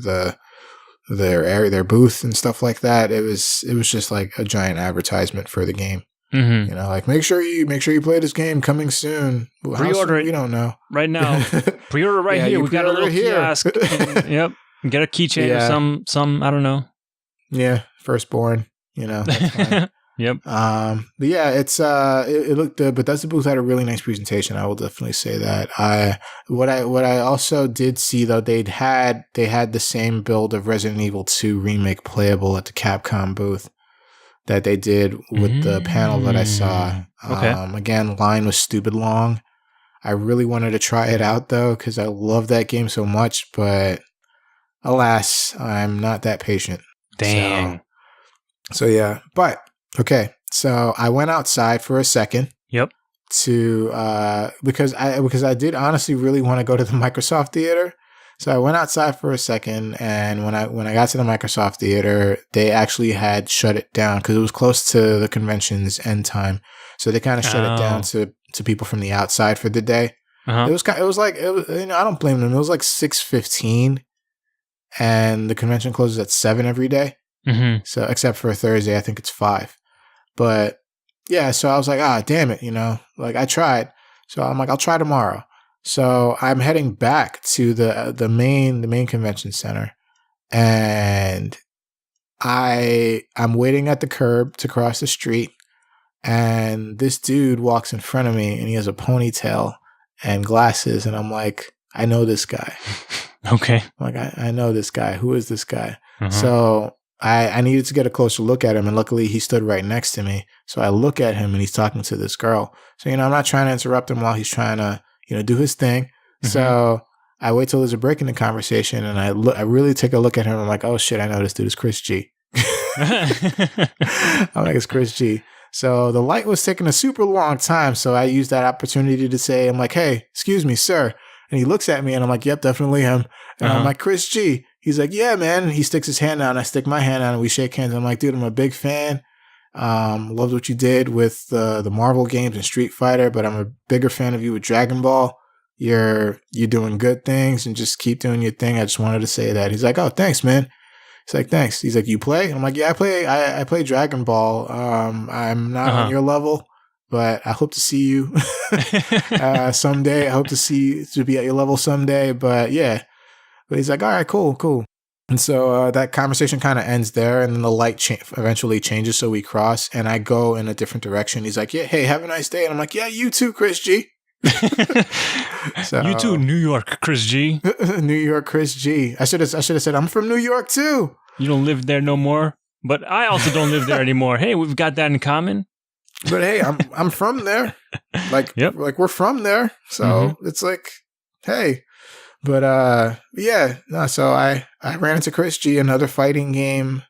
their area, their booth and stuff like that. It was just like a giant advertisement for the game. Mm-hmm. Like make sure you play this game coming soon. Pre-order it. We don't know right now. Pre-order here. We got a little kiosk. Yep. Get a keychain or some, I don't know. Yeah, firstborn, that's fine. Yep. But yeah, it looked good. Bethesda booth had a really nice presentation. I will definitely say that. What I also did see though, they had the same build of Resident Evil 2 remake playable at the Capcom booth that they did with the panel that I saw. Okay. Again, line was stupid long. I really wanted to try it out though because I love that game so much, but alas, I'm not that patient. Dang. So yeah, but. Okay, so I went outside for a second. Yep. Because I did honestly really want to go to the Microsoft Theater. So I went outside for a second, and when I got to the Microsoft Theater, they actually had shut it down because it was close to the convention's end time. So they kind of shut it down to people from the outside for the day. Uh-huh. It was I don't blame them. It was like 6:15, and the convention closes at 7 every day. Mm-hmm. So except for Thursday, I think it's 5. But yeah, so I was like, damn it, like I tried. So I'm like, I'll try tomorrow. So I'm heading back to the main convention center, and I'm waiting at the curb to cross the street, and this dude walks in front of me, and he has a ponytail and glasses, and I'm like, I know this guy. Okay. I'm like, I know this guy. Who is this guy? Uh-huh. So I needed to get a closer look at him, and luckily he stood right next to me. So I look at him, and he's talking to this girl. So, I'm not trying to interrupt him while he's trying to, do his thing. Mm-hmm. So I wait till there's a break in the conversation, and I really take a look at him. I'm like, oh shit, I know this dude is Chris G. I'm like, it's Chris G. So the light was taking a super long time. So I used that opportunity to say, I'm like, hey, excuse me, sir. And he looks at me, and I'm like, yep, definitely him. And I'm like, Chris G. He's like, yeah, man. And he sticks his hand out, and I stick my hand out, and we shake hands. I'm like, dude, I'm a big fan. Loved what you did with the Marvel games and Street Fighter, but I'm a bigger fan of you with Dragon Ball. You're doing good things, and just keep doing your thing. I just wanted to say that. He's like, oh, thanks, man. He's like, thanks. He's like, you play? I'm like, yeah, I play Dragon Ball. I'm not on your level, but I hope to see you someday. I hope to be at your level someday. But yeah. But he's like, all right, cool. And so that conversation kind of ends there, and then the light eventually changes, so we cross, and I go in a different direction. He's like, yeah, hey, have a nice day. And I'm like, yeah, you too, Chris G. So, you too, New York, Chris G. New York, Chris G. I should have said, I'm from New York too. You don't live there no more, but I also don't live there anymore. Hey, we've got that in common. But hey, I'm from there. Like we're from there, so it's like, hey. But so I ran into Chris G, another fighting game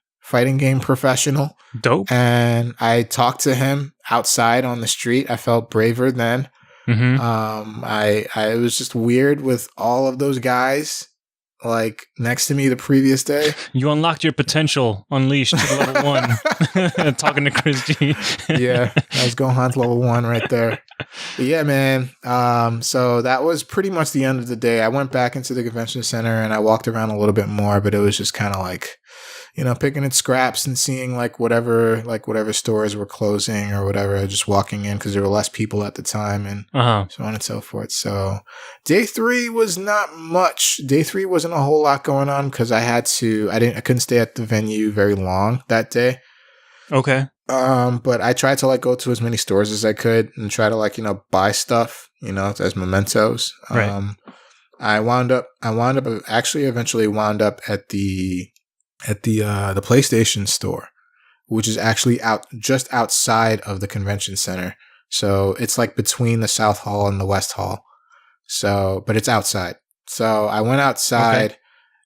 professional. Dope. And I talked to him outside on the street. I felt braver then. Mm-hmm. I was just weird with all of those guys like next to me the previous day. You unlocked your potential, unleashed to level 1. Talking to Chris G. Yeah, I was Gohan's level 1 right there. But yeah, man. So that was pretty much the end of the day. I went back into the convention center and I walked around a little bit more, but it was just kind of like, picking at scraps and seeing whatever stores were closing or whatever, just walking in because there were less people at the time and so on and so forth. So day 3 was not much. Day 3 wasn't a whole lot going on because I couldn't stay at the venue very long that day. Okay. But I tried to go to as many stores as I could and try to buy stuff, as mementos. Right. I eventually wound up at the PlayStation store, which is actually just outside of the convention center. So it's between the South Hall and the West Hall. So, but it's outside. So I went outside,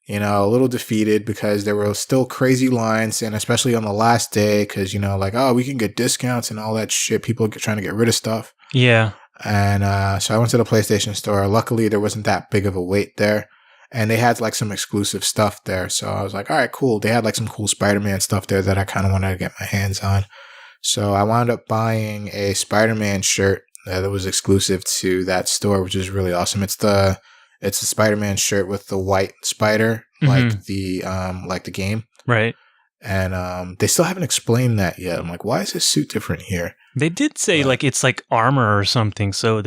a little defeated because there were still crazy lines, and especially on the last day, because, we can get discounts and all that shit. People trying to get rid of stuff. Yeah. And so I went to the PlayStation store. Luckily, there wasn't that big of a wait there. And they had some exclusive stuff there. So I was like, all right, cool. They had some cool Spider-Man stuff there that I kind of wanted to get my hands on. So I wound up buying a Spider-Man shirt that was exclusive to that store, which is really awesome. It's the Spider-Man shirt with the white spider, like the game. Right. And they still haven't explained that yet. I'm like, why is this suit different here? They did say it's armor or something. So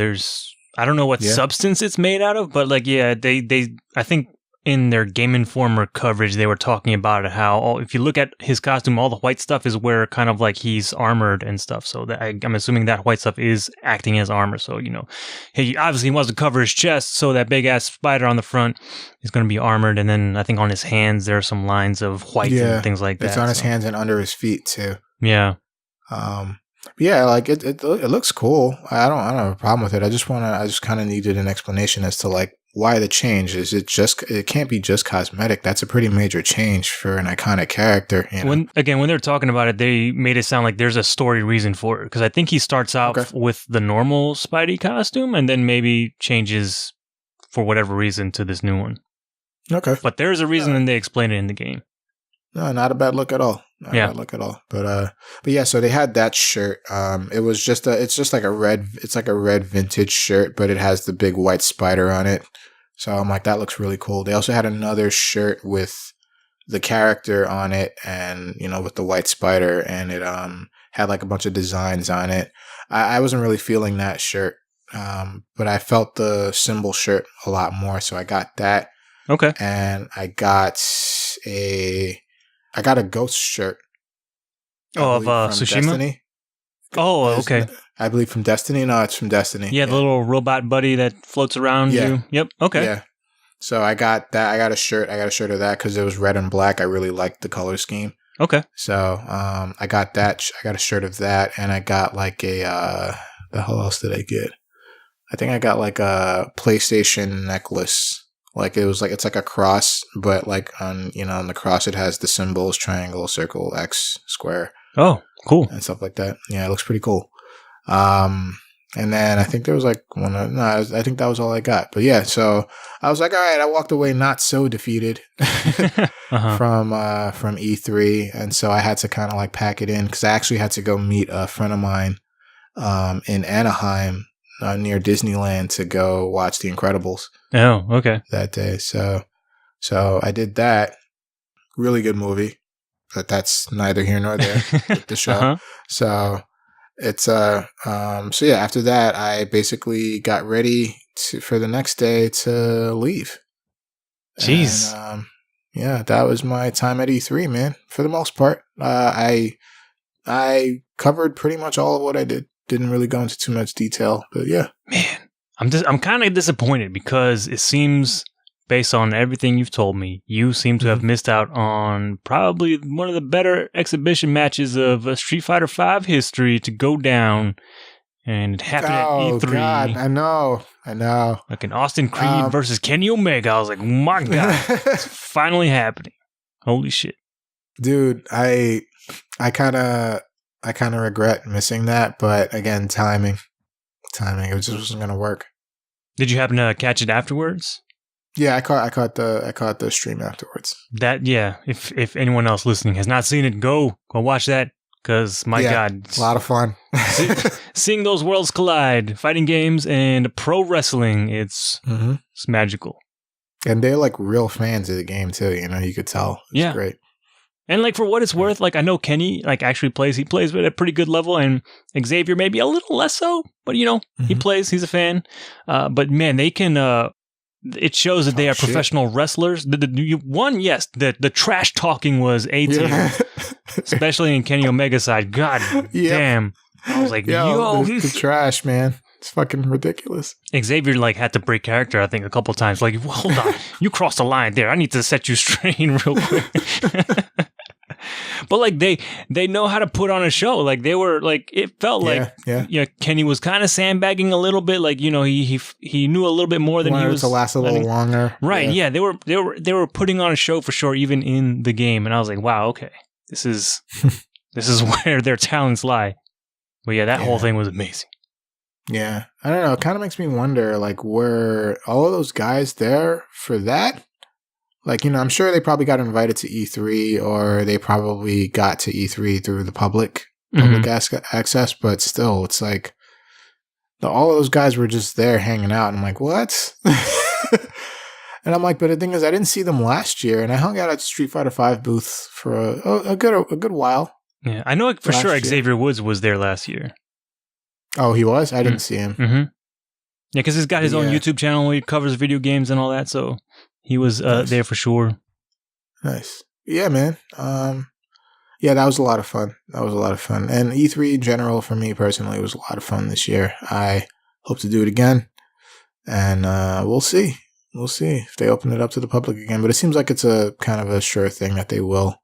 I don't know what substance it's made out of, but they I think in their Game Informer coverage, they were talking about it, how if you look at his costume, all the white stuff is where kind of like he's armored and stuff. So that I'm assuming that white stuff is acting as armor. So, he obviously wants to cover his chest. So that big ass spider on the front is going to be armored. And then I think on his hands, there are some lines of white and things like that. It's on his hands and under his feet too. Yeah. Yeah, like it looks cool. I don't have a problem with it. I just kind of needed an explanation as to like why the change. Is it can't be just cosmetic. That's a pretty major change for an iconic character. When they're talking about it, they made it sound like there's a story reason for it. Because I think he starts out with the normal Spidey costume and then maybe changes for whatever reason to this new one. Okay. But there's a reason and they explain it in the game. No, not a bad look at all. Not a bad look at all. But yeah, so they had that shirt. It was just it's like a red vintage shirt, but it has the big white spider on it. So I'm like, that looks really cool. They also had another shirt with the character on it and, with the white spider, and it had like a bunch of designs on it. I wasn't really feeling that shirt. But I felt the symbol shirt a lot more, so I got that. Okay. And I got a ghost shirt. Of Tsushima? Destiny. Oh, okay. I believe from Destiny. No, it's from Destiny. Yeah, the little robot buddy that floats around you. Yep. Okay. Yeah. So I got that. I got a shirt of that because it was red and black. I really liked the color scheme. Okay. So I got that. I got a shirt of that, and I got like the hell else did I get? I think I got like a PlayStation necklace. Like it's like a cross, but like on the cross it has the symbols: triangle, circle, X, square. Oh, cool. And stuff like that. Yeah, it looks pretty cool. And then I think there was like I think that was all I got. But yeah, so I was like, all right, I walked away not so defeated from E3. And so I had to kind of like pack it in because I actually had to go meet a friend of mine in Anaheim near Disneyland to go watch The Incredibles. Oh, okay. That day. So I did that. Really good movie. But that's neither here nor there with the show. So it's so yeah, after that I basically got ready for the next day to leave. Jeez. And, yeah, that was my time at E3, man. For the most part. I covered pretty much all of what I did. Didn't really go into too much detail, but yeah. Man, I'm kind of disappointed because it seems, based on everything you've told me, you seem to have missed out on probably one of the better exhibition matches of Street Fighter V history to go down. And it happened at E3. Oh, God, I know. Like an Austin Creed versus Kenny Omega. I was like, my God, it's finally happening. Holy shit. Dude, I kind of regret missing that, but again, timing. It just wasn't going to work. Did you happen to catch it afterwards? Yeah, I caught the stream afterwards. That, yeah. If anyone else listening has not seen it, go watch that. Because, my God. A lot of fun. Seeing those worlds collide, fighting games and pro wrestling, it's magical. And they're like real fans of the game too, you could tell. It's great. And like for what it's worth, like I know Kenny like actually plays at a pretty good level, and Xavier maybe a little less so, but he plays, he's a fan. But man, they can it shows that they are professional wrestlers. The trash talking was A tier. Especially in Kenny Omega's side. God damn. I was like, the trash, man. It's fucking ridiculous. Xavier like had to break character, I think, a couple times. Like, well, hold on. You crossed the line there. I need to set you straight real quick. But like they know how to put on a show. Like they were like, it felt like Kenny was kind of sandbagging a little bit. Like, he knew a little bit more than he was to last a little longer. Right. Yeah. They were putting on a show for sure, even in the game. And I was like, wow, okay. This is where their talents lie. But yeah, that whole thing was amazing. Yeah. I don't know. It kind of makes me wonder, like, were all of those guys there for that? Like, I'm sure they probably got invited to E3, or they probably got to E3 through the public access, but still, it's like, all of those guys were just there hanging out, and I'm like, what? And I'm like, but the thing is, I didn't see them last year, and I hung out at Street Fighter V booth for a good while. Yeah, I know for sure Xavier Woods was there last year. Oh, he was? I didn't see him. Mm-hmm. Yeah, because he's got his own YouTube channel where he covers video games and all that, so He was Nice. there for sure. Nice. Yeah, man. Yeah, that was a lot of fun. And E3 in general, for me personally, was a lot of fun this year. I hope to do it again. And we'll see. We'll see if they open it up to the public again. But it seems like it's a kind of a sure thing that they will.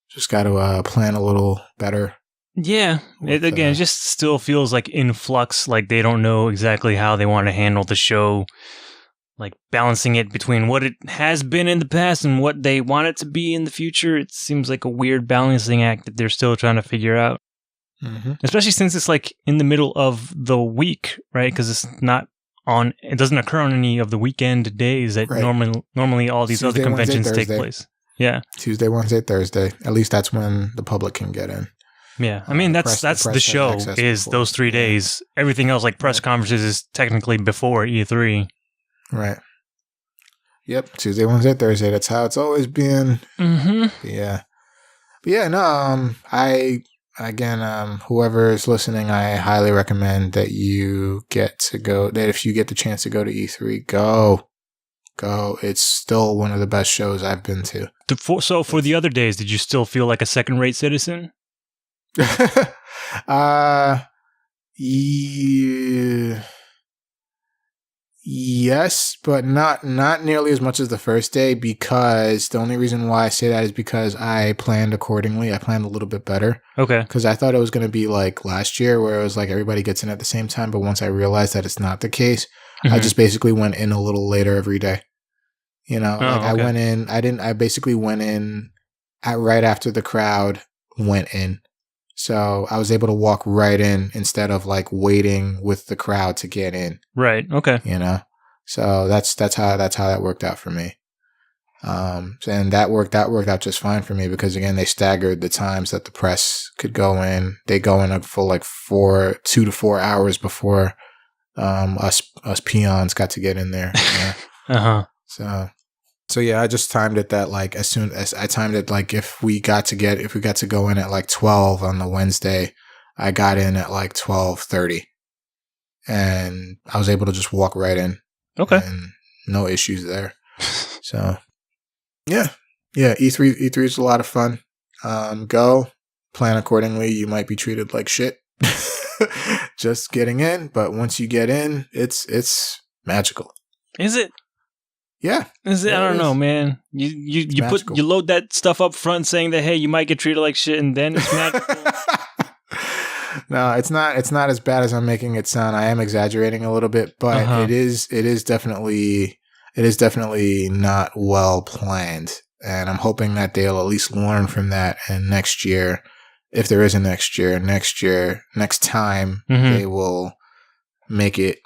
Just got to plan a little better. Yeah. It just still feels like in flux. Like they don't know exactly how they want to handle the show. Like balancing it between what it has been in the past and what they want it to be in the future. It seems like a weird balancing act that they're still trying to figure out. Mm-hmm. Especially since it's like in the middle of the week, right? Because it's not on. It doesn't occur on any of the weekend days that normally all these Tuesday, other conventions Wednesday, take Thursday. place. Yeah, Tuesday, Wednesday, Thursday. At least that's when the public can get in. Yeah, I mean that's the show is before. those 3 days. Everything else, like press conferences, is technically before E3. Right. Yep. Tuesday, Wednesday, Thursday. That's how it's always been. Mm-hmm. Yeah. But yeah, no. Whoever is listening, I highly recommend that you get to go. That if you get the chance to go to E3, go. It's still one of the best shows I've been to. So for the other days, did you still feel like a second-rate citizen? Yeah. Yes, but not nearly as much as the first day, because the only reason why I say that is because I planned accordingly. I planned a little bit better. Okay. Because I thought it was going to be like last year where it was like everybody gets in at the same time. But once I realized that it's not the case, I just basically went in a little later every day. You know, I went in, I basically went in right after the crowd went in. So I was able to walk right in instead of like waiting with the crowd to get in. Right. Okay. You know, so that's how that worked out for me. And that worked out just fine for me because again, they staggered the times that the press could go in. They go in for like 2 to 4 hours before us peons got to get in there. You know? So yeah, I just timed it that like as soon as I timed it, like if we got to go in at like 12 on the Wednesday, I got in at like 12:30 and I was able to just walk right in. Okay. And no issues there. So yeah. E3 is a lot of fun. Go plan accordingly. You might be treated like shit just getting in, but once you get in, it's magical. Is it? Yeah. Is it? I don't know, man. You load that stuff up front saying that hey, you might get treated like shit, and then it's magical. No, it's not as bad as I'm making it sound. I am exaggerating a little bit, but it is definitely not well planned. And I'm hoping that they'll at least learn from that, and next year, if there is a next time, they will make it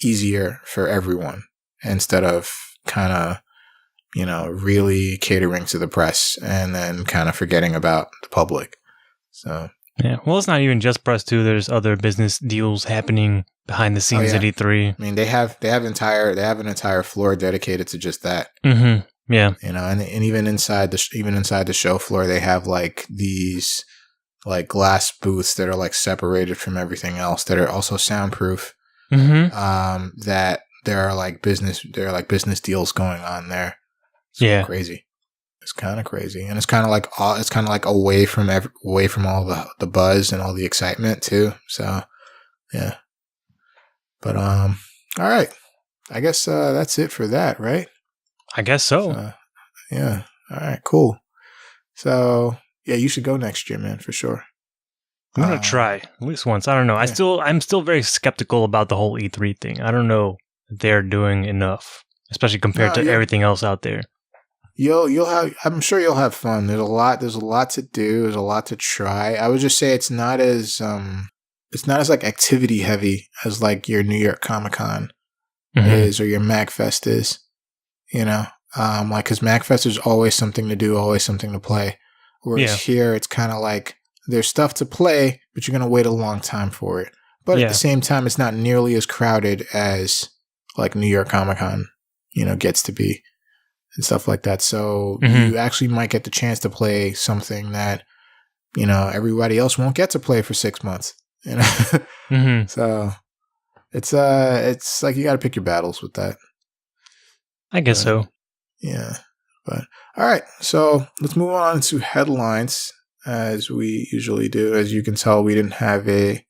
easier for everyone instead of kind of, really catering to the press and then kind of forgetting about the public. So yeah, well, it's not even just press too. There's other business deals happening behind the scenes at E3. I mean, they have an entire floor dedicated to just that. Mm-hmm. Yeah, and even inside the show floor, they have like these like glass booths that are like separated from everything else that are also soundproof. Mm-hmm. That there are like business deals going on there. It's crazy. It's kind of crazy, and it's kind of like away from all the buzz and all the excitement too. So, yeah. But all right. I guess that's it for that, right? I guess so. Yeah. All right. Cool. So, yeah, you should go next year, man, for sure. I'm gonna try at least once. I don't know. Yeah. I'm still very skeptical about the whole E3 thing. I don't know if they're doing enough, especially compared to everything else out there. I'm sure you'll have fun. There's a lot to do. There's a lot to try. I would just say it's not as like activity heavy as like your New York Comic Con is or your MagFest is, like, cause MagFest is always something to do, always something to play. Whereas here it's kind of like there's stuff to play, but you're going to wait a long time for it. But at the same time, it's not nearly as crowded as like New York Comic Con, gets to be. And stuff like that. So you actually might get the chance to play something that, everybody else won't get to play for 6 months. So it's like you got to pick your battles with that. I guess so. Yeah. But all right. So let's move on to headlines as we usually do. As you can tell, we didn't have a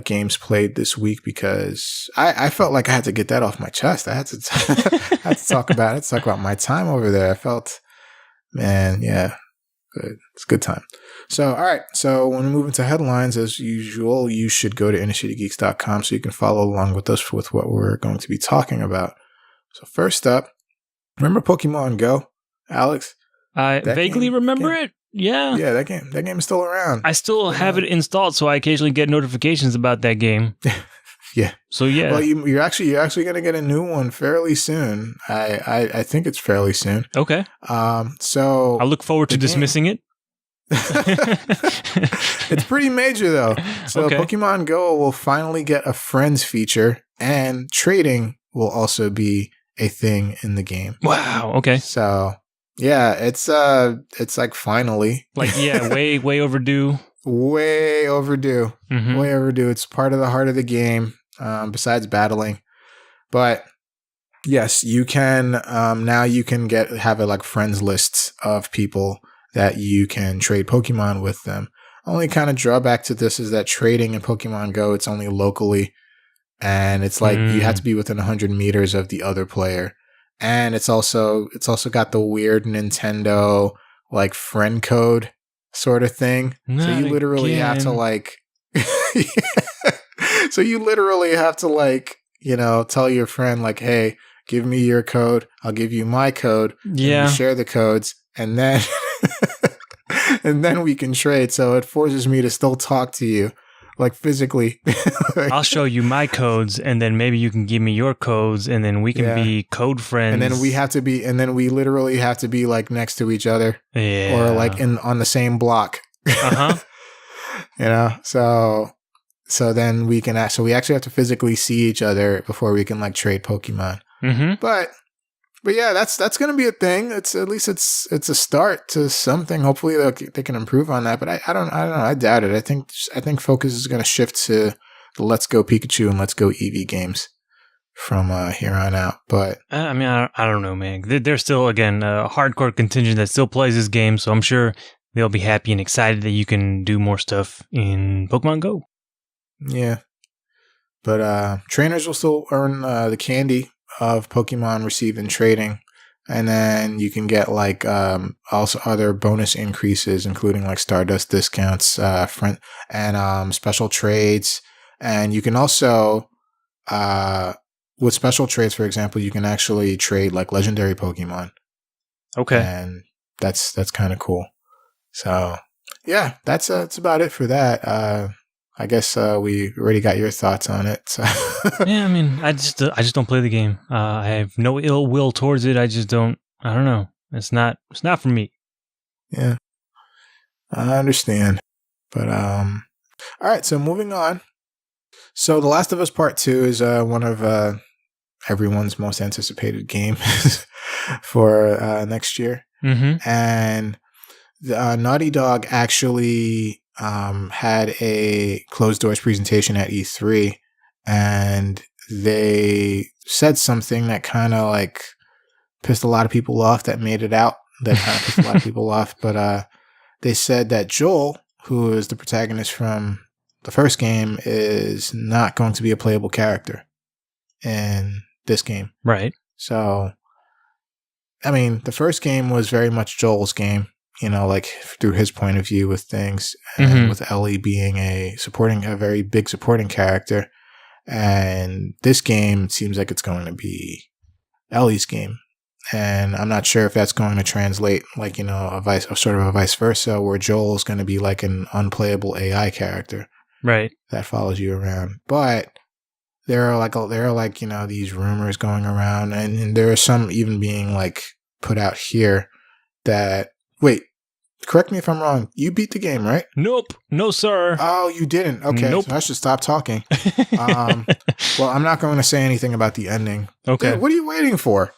games played this week because I felt like I had to get that off my chest. I had to had to talk about it. Talk about my time over there. I felt, man, yeah, good. It's a good time. So, all right. So when we move into headlines, as usual, you should go to innercitygeeks.com so you can follow along with us with what we're going to be talking about. So first up, remember Pokemon Go, Alex? I vaguely remember it. Yeah. Yeah, that game is still around. I still have it installed, so I occasionally get notifications about that game. Yeah. So yeah. Well, you're actually going to get a new one fairly soon. I think it's fairly soon. Okay. So I look forward to dismissing it. It's pretty major though. So okay. Pokemon Go will finally get a friends feature, and trading will also be a thing in the game. Wow. Okay. So yeah, it's like finally. Like yeah, way overdue. Way overdue. Mm-hmm. Way overdue. It's part of the heart of the game, besides battling. But yes, you can now you can have a like friends lists of people that you can trade Pokemon with them. Only kind of drawback to this is that trading in Pokemon Go, it's only locally, and it's like you have to be within 100 meters of the other player. And it's also got the weird Nintendo like friend code sort of thing. Not so you literally again. have to like so you literally have to like, you know, tell your friend like, hey, give me your code, I'll give you my code. Yeah. And we share the codes, and then and then we can trade. So it forces me to still talk to you, like physically. I'll show you my codes, and then maybe you can give me your codes, and then we can be code friends. And then we literally have to be like next to each other, or like on the same block. You know, so then we can we actually have to physically see each other before we can like trade Pokemon. Mm-hmm. But yeah, that's going to be a thing. It's at least it's a start to something. Hopefully they can improve on that. But I don't know. I doubt it. I think focus is going to shift to the Let's Go Pikachu and Let's Go Eevee games from here on out. But I mean, I don't know, man. There's still again a hardcore contingent that still plays this game, so I'm sure they'll be happy and excited that you can do more stuff in Pokemon Go. Yeah, but trainers will still earn the candy of Pokemon received in trading, and then you can get like also other bonus increases, including like Stardust discounts, and special trades. And you can also with special trades, for example, you can actually trade like legendary Pokemon. Okay, and that's kind of cool. So yeah, that's about it for that. I guess we already got your thoughts on it. So. Yeah, I mean, I just don't play the game. I have no ill will towards it. I just don't. I don't know. It's not for me. Yeah, I understand. But all right. So moving on. So The Last of Us Part 2 is one of everyone's most anticipated games for next year. Mm-hmm. And Naughty Dog actually had a closed doors presentation at E3, and they said something that kind of like pissed a lot of people off that made it out. That kind of pissed a lot of people off. But they said that Joel, who is the protagonist from the first game, is not going to be a playable character in this game. Right. So, I mean, the first game was very much Joel's game. You know, like through his point of view with things, and with Ellie being a very big supporting character. And this game seems like it's going to be Ellie's game. And I'm not sure if that's going to translate like, you know, a sort of a vice versa, where Joel's going to be like an unplayable AI character. Right. That follows you around. But there are like, you know, these rumors going around, and there are some even being like put out here that, wait, correct me if I'm wrong. You beat the game, right? Nope. No, sir. Oh, you didn't? Okay. Nope. So I should stop talking. Well, I'm not going to say anything about the ending. Okay. Dude, what are you waiting for?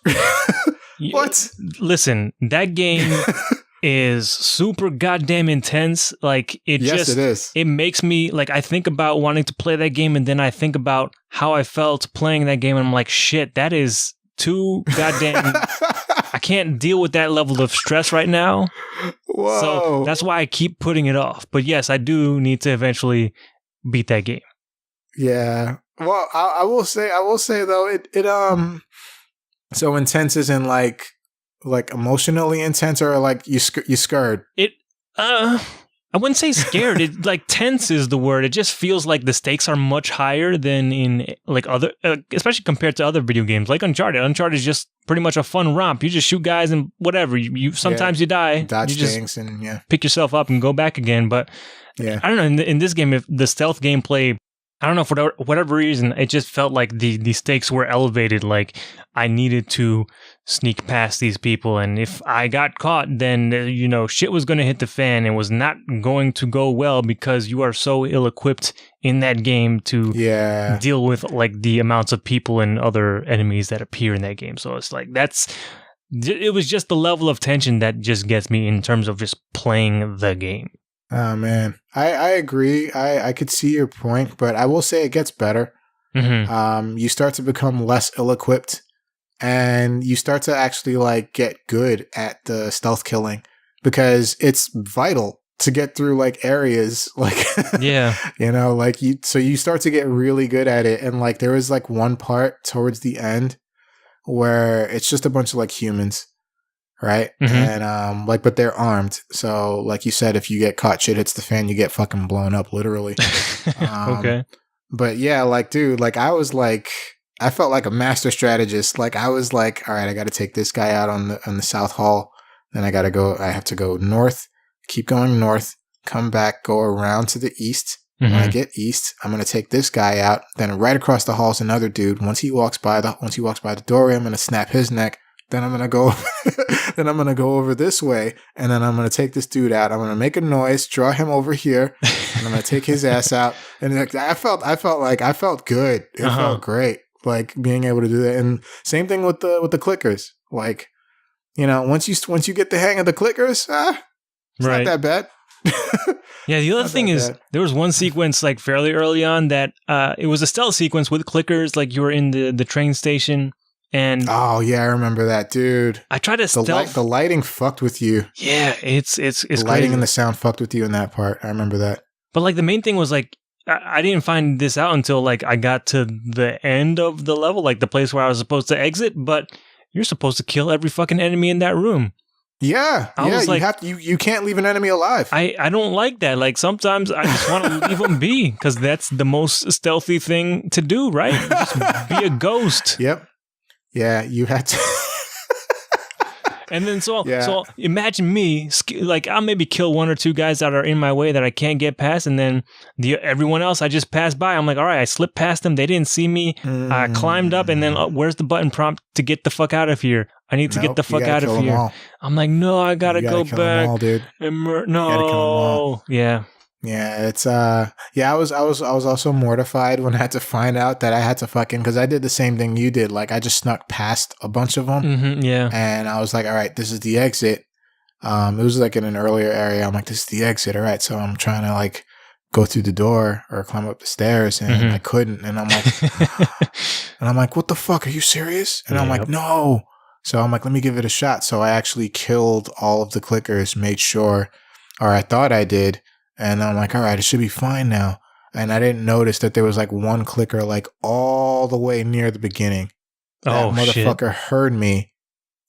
What? Listen, that game is super goddamn intense. Like it it is. It makes me like, I think about wanting to play that game, and then I think about how I felt playing that game, and I'm like, shit, that is too goddamn I can't deal with that level of stress right now. Whoa. So that's why I keep putting it off. But yes, I do need to eventually beat that game. Yeah. Well, I will say though, it so intense is in like emotionally intense, or like you scared? It I wouldn't say scared. It like tense is the word. It just feels like the stakes are much higher than in like other, especially compared to other video games like Uncharted. Uncharted is just pretty much a fun romp. You just shoot guys and whatever. You sometimes you die, dodge you just things, and pick yourself up and go back again. But I don't know. In this game, if the stealth gameplay, I don't know, for whatever reason, it just felt like the stakes were elevated. Like I needed to sneak past these people, and if I got caught, then shit was going to hit the fan and was not going to go well, because you are so ill-equipped in that game to deal with like the amounts of people and other enemies that appear in that game. So it's like it was just the level of tension that just gets me in terms of just playing the game. Oh man, I agree. I could see your point, but I will say it gets better. Mm-hmm. You start to become less ill-equipped, and you start to actually like get good at the stealth killing, because it's vital to get through like areas like you start to get really good at it. And like there was like one part towards the end where it's just a bunch of like humans. Right. Mm-hmm. And but they're armed. So like you said, if you get caught, shit hits the fan, you get fucking blown up, literally. Okay. But yeah, like, dude, like I felt like a master strategist. Like I was like, all right, I got to take this guy out on the South Hall. Then I have to go north, keep going north, come back, go around to the east. Mm-hmm. When I get east, I'm going to take this guy out. Then right across the hall is another dude. Once he walks by the doorway, I'm going to snap his neck. Then I'm gonna go over this way, and then I'm gonna take this dude out. I'm gonna make a noise, draw him over here, and I'm gonna take his ass out. And like, I felt good. It felt great, like being able to do that. And same thing with the clickers. Like, once you get the hang of the clickers, it's not that bad. Yeah, the other thing is there was one sequence like fairly early on that it was a stealth sequence with clickers. Like you were in the train station. And oh yeah, I remember that, dude. I tried to stealth. The lighting fucked with you. Yeah, it's the lighting crazy. and the sound fucked with you in that part. I remember that. But like the main thing was like I didn't find this out until like I got to the end of the level, like the place where I was supposed to exit. But you're supposed to kill every fucking enemy in that room. Yeah, was like, you can't leave an enemy alive. I don't like that. Like sometimes I just want to leave them be, because that's the most stealthy thing to do, right? Just be a ghost. Yep. Yeah, you had to. And then so imagine me, like I'll maybe kill one or two guys that are in my way that I can't get past, and then everyone else I just passed by. I'm like, all right, I slipped past them. They didn't see me. I climbed up, and then where's the button prompt to get the fuck out of here? I need to get the fuck out of here. I'm like, no, I gotta go back. Them all, dude. No, yeah. Yeah, it's I was also mortified when I had to find out that I had to because I did the same thing you did. Like I just snuck past a bunch of them. Mm-hmm, yeah. And I was like, all right, this is the exit. It was like in an earlier area. I'm like, this is the exit. All right. So I'm trying to like go through the door or climb up the stairs, and I couldn't. And I'm like, what the fuck? Are you serious? And I'm like, no. So I'm like, let me give it a shot. So I actually killed all of the clickers, made sure, or I thought I did. And I'm like, all right, it should be fine now. And I didn't notice that there was like one clicker like all the way near the beginning. That motherfucker heard me.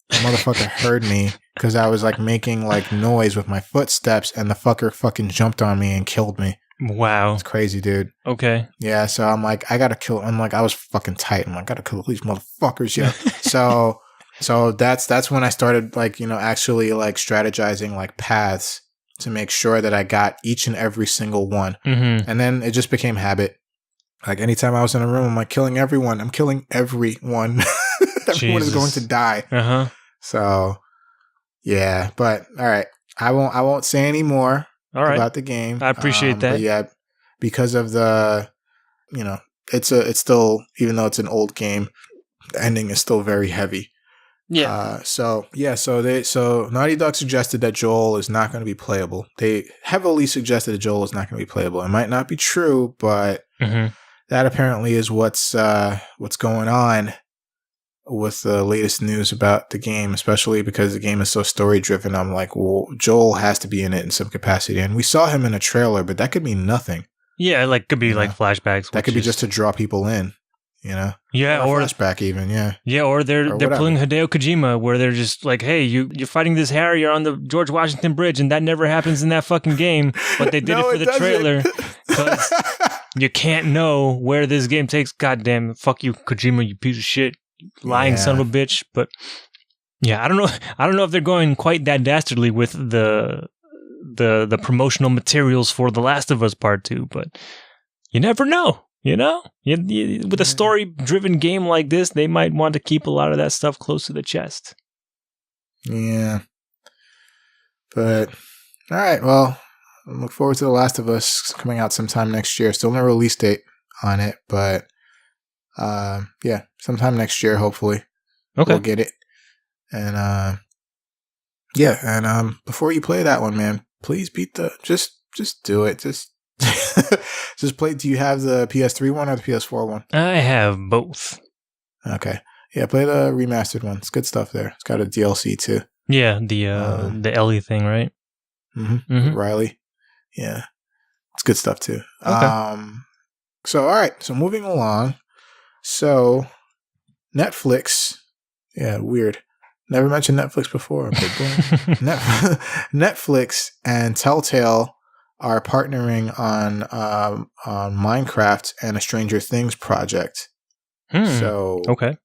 The motherfucker heard me because I was like making like noise with my footsteps, and the fucker fucking jumped on me and killed me. Wow. It's crazy, dude. Okay. Yeah, so I'm like, I gotta kill. I'm like, I was fucking tight. I'm like, I gotta kill these motherfuckers, yeah. So that's when I started like, actually like strategizing like paths to make sure that I got each and every single one. Mm-hmm. And then it just became habit. Like anytime I was in a room, I'm like killing everyone. I'm killing everyone. Everyone is going to die. Uh-huh. So yeah, but all right. I won't say any more about the game. I appreciate that. But yeah, because of the, it's still, even though it's an old game, the ending is still very heavy. Yeah. So Naughty Dog suggested that Joel is not going to be playable. They heavily suggested that Joel is not going to be playable. It might not be true, but that apparently is what's going on with the latest news about the game, especially because the game is so story driven. I'm like, well, Joel has to be in it in some capacity, and we saw him in a trailer, but that could mean nothing. Yeah, like could be like flashbacks. That could be just to draw people in, you know? Yeah, or a flashback even, yeah. Yeah, or they're pulling Hideo Kojima, where they're just like, hey, you're fighting this Harrier on the George Washington Bridge, and that never happens in that fucking game, but they did it for the trailer. Because you can't know where this game takes. Goddamn, fuck you, Kojima, you piece of shit, lying son of a bitch. But yeah, I don't know if they're going quite that dastardly with the promotional materials for The Last of Us Part 2, but you never know. You know, with a story-driven game like this, they might want to keep a lot of that stuff close to the chest. Yeah. But, all right, well, I look forward to The Last of Us coming out sometime next year. Still no release date on it, but yeah, sometime next year, hopefully. Okay. We'll get it. And yeah, and before you play that one, man, please beat just do it. Just play. Do you have the PS3 one or the PS4 one? I have both. Okay. Yeah, play the remastered one. It's good stuff there. It's got a DLC too. Yeah, the Ellie thing, right? Mm-hmm. Mm-hmm. Riley. Yeah. It's good stuff too. Okay. So, all right. So, moving along. So, Netflix. Yeah, weird. Never mentioned Netflix before. Big boy. Netflix and Telltale are partnering on Minecraft and a Stranger Things project. So okay,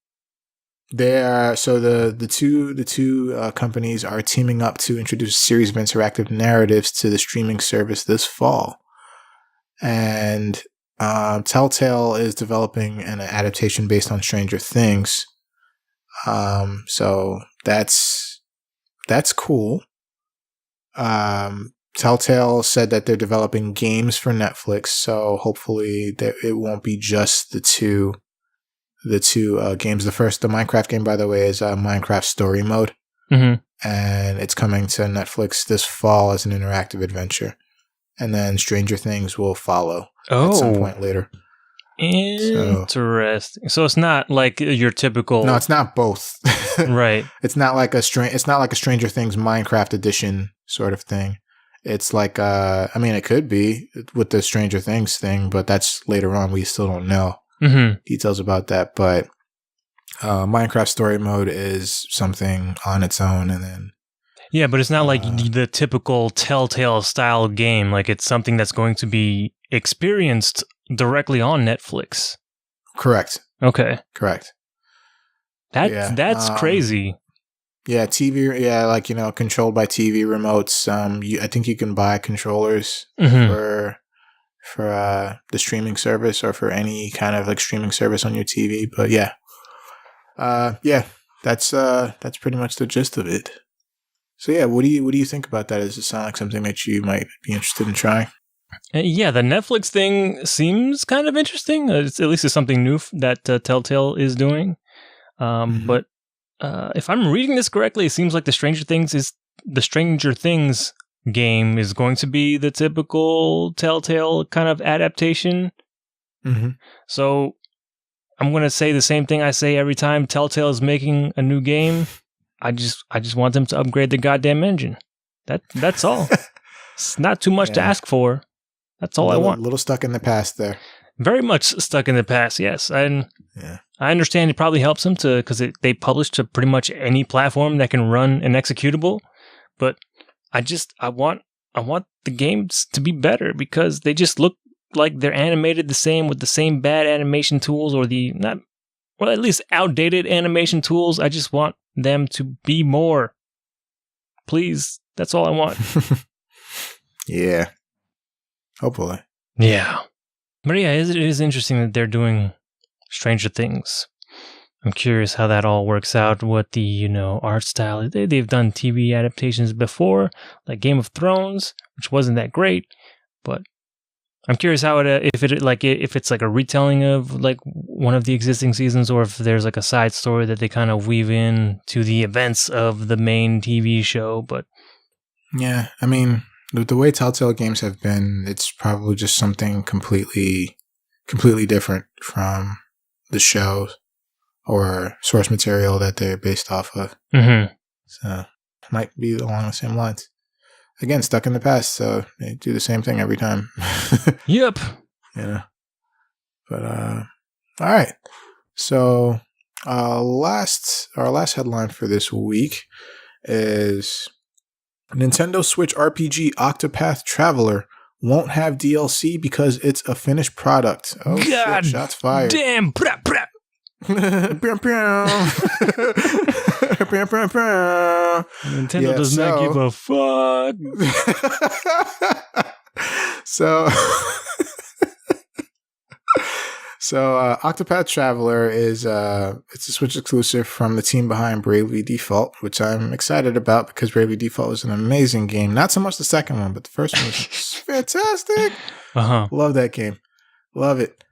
the two companies are teaming up to introduce a series of interactive narratives to the streaming service this fall, and Telltale is developing an adaptation based on Stranger Things. So that's cool. Telltale said that they're developing games for Netflix, so hopefully it won't be just the two games. The Minecraft game, by the way, is Minecraft Story Mode, and it's coming to Netflix this fall as an interactive adventure, and then Stranger Things will follow at some point later. Interesting. So it's not like your typical. No, it's not both. Right. It's not like a Stranger Things Minecraft edition sort of thing. It's like, I mean, it could be with the Stranger Things thing, but that's later on. We still don't know details about that. But Minecraft Story Mode is something on its own, and then yeah, but it's not like the typical Telltale style game. Like it's something that's going to be experienced directly on Netflix. Correct. Okay. Correct. That's crazy. Yeah, TV. Yeah, like controlled by TV remotes. I think you can buy controllers for the streaming service or for any kind of like streaming service on your TV. But yeah, that's pretty much the gist of it. So yeah, what do you think about that? Does it sound like something that you might be interested in trying? Yeah, the Netflix thing seems kind of interesting. At least it's something new that Telltale is doing. But if I'm reading this correctly, it seems like the Stranger Things game is going to be the typical Telltale kind of adaptation. So I'm going to say the same thing I say every time Telltale is making a new game. I just want them to upgrade the goddamn engine. That's all. It's not too much to ask for. That's all I want. A little stuck in the past there. Very much stuck in the past, yes. And I understand it probably helps them because they publish to pretty much any platform that can run an executable. But I want the games to be better because they just look like they're animated the same with the same bad animation tools or at least outdated animation tools. I just want them to be more. Please, that's all I want. Yeah. Hopefully. Yeah. But yeah, it is interesting that they're doing Stranger Things. I'm curious how that all works out, what the, art style. They've done TV adaptations before, like Game of Thrones, which wasn't that great, but I'm curious how if it's like a retelling of like one of the existing seasons or if there's like a side story that they kind of weave in to the events of the main TV show, but yeah, I mean, the way Telltale games have been, it's probably just something completely different from the shows or source material that they're based off of. Mm-hmm. So might be along the same lines. Again, stuck in the past, so they do the same thing every time. Yep. But all right. So our last headline for this week is Nintendo Switch RPG Octopath Traveler won't have DLC because it's a finished product. Oh, God shit, shots fired. Damn. Brap, brap. Nintendo does not give a fuck. So Octopath Traveler is it's a Switch exclusive from the team behind Bravely Default, which I'm excited about because Bravely Default was an amazing game. Not so much the second one, but the first one was fantastic. Love that game. Love it.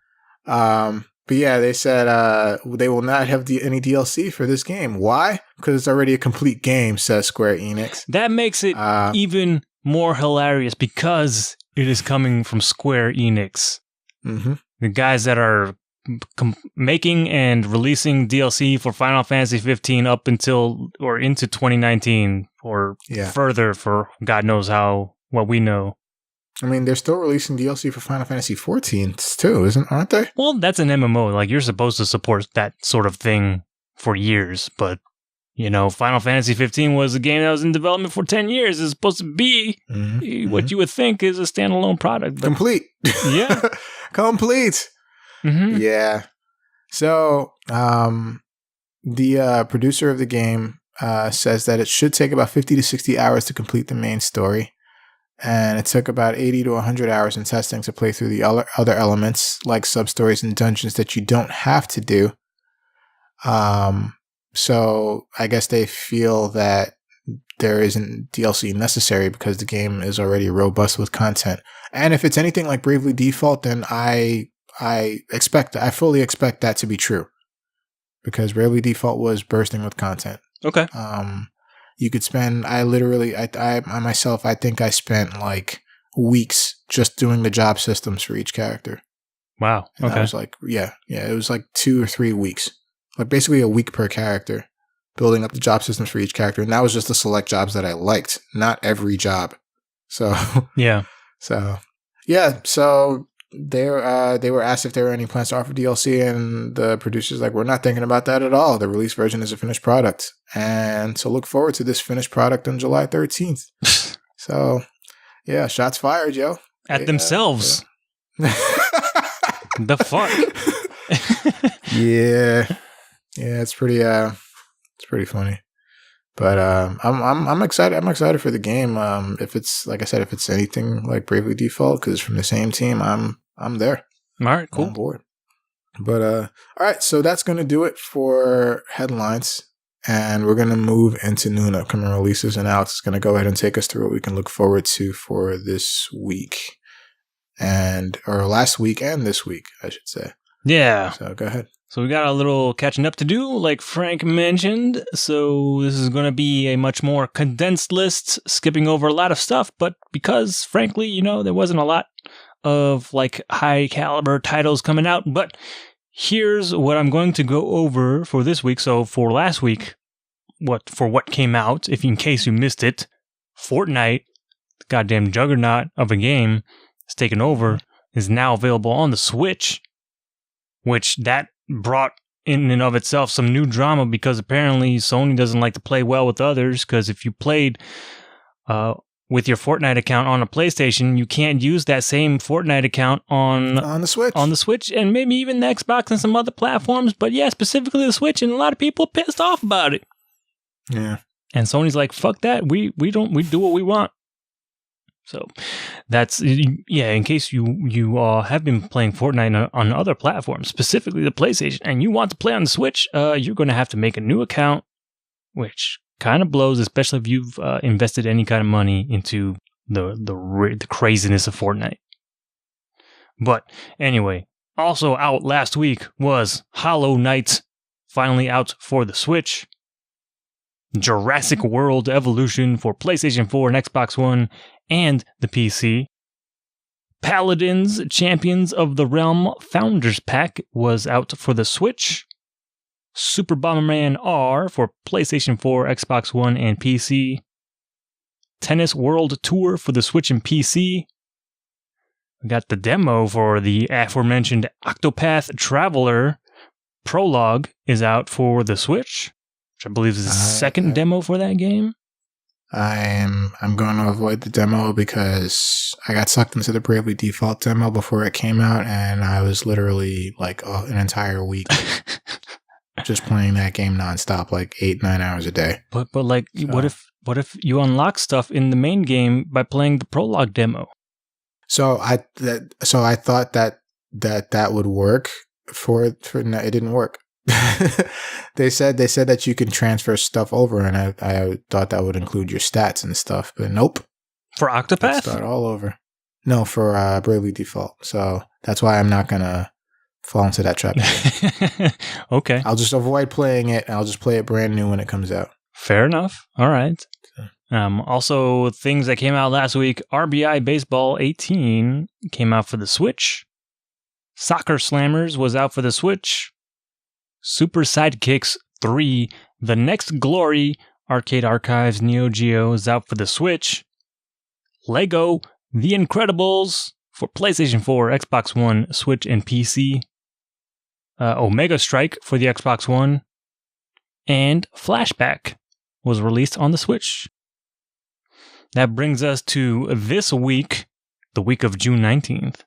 But yeah, they said they will not have any DLC for this game. Why? Because it's already a complete game, says Square-Enix. That makes it even more hilarious because it is coming from Square-Enix. Mm-hmm. The guys that are making and releasing DLC for Final Fantasy 15 up until or into 2019 or further for God knows what we know. I mean, they're still releasing DLC for Final Fantasy 14 too, aren't they? Well, that's an MMO. Like, you're supposed to support that sort of thing for years, but, Final Fantasy 15 was a game that was in development for 10 years. It's supposed to be what you would think is a standalone product. But complete. Yeah. Complete. Mm-hmm. Yeah. So, the producer of the game says that it should take about 50 to 60 hours to complete the main story. And it took about 80 to 100 hours in testing to play through the other elements, like sub-stories and dungeons that you don't have to do. So I guess they feel that there isn't DLC necessary because the game is already robust with content. And if it's anything like Bravely Default, then I fully expect that to be true. Because Bravely Default was bursting with content. Okay. You could spend, I think I spent like weeks just doing the job systems for each character. Wow. And okay. I was like, it was like 2 or 3 weeks. Like basically a week per character, building up the job systems for each character. And that was just the select jobs that I liked, not every job. So, So they were asked if there were any plans to offer DLC, and the producer's like, we're not thinking about that at all. The release version is a finished product. And so look forward to this finished product on July 13th. So, yeah, shots fired, yo. At themselves. The fuck? Yeah, it's pretty funny. But I'm excited. I'm excited for the game. If it's like I said, if it's anything like Bravely Default, because it's from the same team, I'm there. All right, cool. I'm on board. But all right, so that's gonna do it for headlines, and we're gonna move into new and upcoming releases. And Alex is gonna go ahead and take us through what we can look forward to for this week, or last week and this week, I should say. Yeah. So go ahead. So we got a little catching up to do, like Frank mentioned. So this is going to be a much more condensed list, skipping over a lot of stuff. But because, frankly, there wasn't a lot of like high caliber titles coming out. But here's what I'm going to go over for this week. So for last week, what came out, in case you missed it, Fortnite, the goddamn juggernaut of a game, has taken over, is now available on the Switch, which that brought in and of itself some new drama because apparently Sony doesn't like to play well with others, because if you played with your Fortnite account on a PlayStation, you can't use that same Fortnite account on the Switch and maybe even the Xbox and some other platforms, but yeah, specifically the Switch, and a lot of people are pissed off about it. Yeah. And Sony's like, fuck that, we do what we want. So that's, in case you have been playing Fortnite on other platforms, specifically the PlayStation, and you want to play on the Switch, you're going to have to make a new account, which kind of blows, especially if you've invested any kind of money into the craziness of Fortnite. But anyway, also out last week was Hollow Knight, finally out for the Switch. Jurassic World Evolution for PlayStation 4 and Xbox One and the PC. Paladins Champions of the Realm Founders Pack was out for the Switch. Super Bomberman R for PlayStation 4, Xbox One, and PC. Tennis World Tour for the Switch and PC. We got the demo for the aforementioned Octopath Traveler. Prologue is out for the Switch, which I believe is the second demo for that game. I'm going to avoid the demo because I got sucked into the Bravely Default demo before it came out, and I was literally like an entire week just playing that game nonstop, like 8-9 hours a day. But like, so. What if you unlock stuff in the main game by playing the prologue demo? So I thought that would work for no, it didn't work. They said that you can transfer stuff over, and I thought that would include your stats and stuff, but nope. For Octopath? Start all over. No, for Bravely Default. So that's why I'm not gonna fall into that trap again. Okay. I'll just avoid playing it, and I'll just play it brand new when it comes out. Fair enough. All right. Also, things that came out last week, RBI Baseball 18 came out for the Switch. Soccer Slammers was out for the Switch. Super Sidekicks 3, The Next Glory, Arcade Archives Neo Geo is out for the Switch. Lego The Incredibles for PlayStation 4, Xbox One, Switch, and PC. Omega Strike for the Xbox One. And Flashback was released on the Switch. That brings us to this week, the week of June 19th.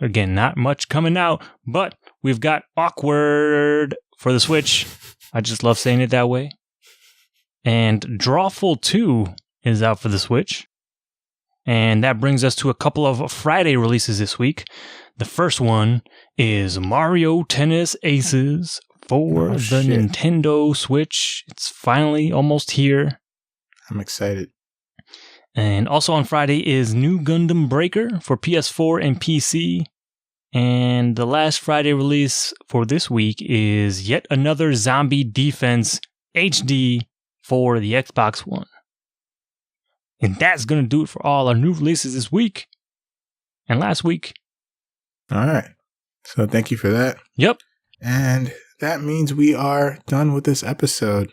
Again, not much coming out, but we've got Awkward for the Switch. I just love saying it that way. And Drawful 2 is out for the Switch. And that brings us to a couple of Friday releases this week. The first one is Mario Tennis Aces for the Nintendo Switch. It's finally almost here. I'm excited. And also on Friday is New Gundam Breaker for PS4 and PC. And the last Friday release for this week is yet another Zombie Defense HD for the Xbox One. And that's going to do it for all our new releases this week and last week. All right. So thank you for that. Yep. And that means we are done with this episode.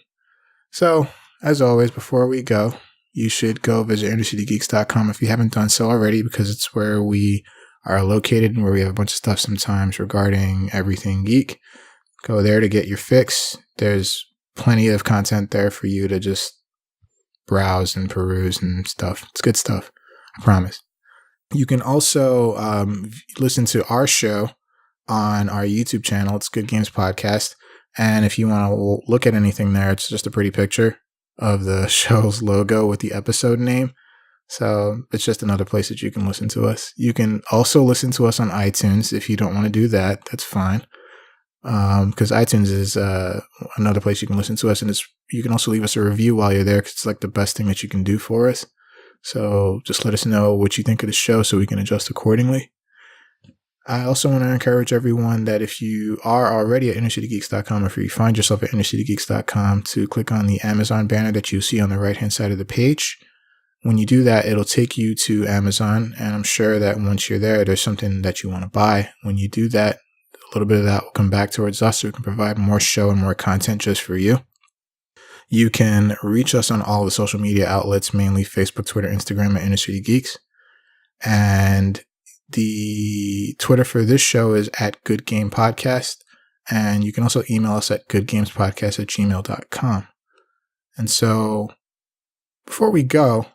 So, as always, before we go, you should go visit InnerCityGeeks.com if you haven't done so already, because it's where we are located and where we have a bunch of stuff sometimes regarding everything geek. Go there to get your fix. There's plenty of content there for you to just browse and peruse and stuff. It's good stuff. I promise. You can also listen to our show on our YouTube channel. It's Good Games Podcast. And if you want to look at anything there, it's just a pretty picture of the show's logo with the episode name. So it's just another place that you can listen to us. You can also listen to us on iTunes. If you don't want to do that, that's fine. Because iTunes is another place you can listen to us. And you can also leave us a review while you're there, because it's like the best thing that you can do for us. So just let us know what you think of the show so we can adjust accordingly. I also want to encourage everyone that if you are already at InnerCityGeeks.com, or if you find yourself at InnerCityGeeks.com, to click on the Amazon banner that you see on the right-hand side of the page. When you do that, it'll take you to Amazon, and I'm sure that once you're there, there's something that you want to buy. When you do that, a little bit of that will come back towards us so we can provide more show and more content just for you. You can reach us on all the social media outlets, mainly Facebook, Twitter, Instagram, at InnerCityGeeks. And the Twitter for this show is at Good Game Podcast. And you can also email us at goodgamespodcast@gmail.com. And so before we go,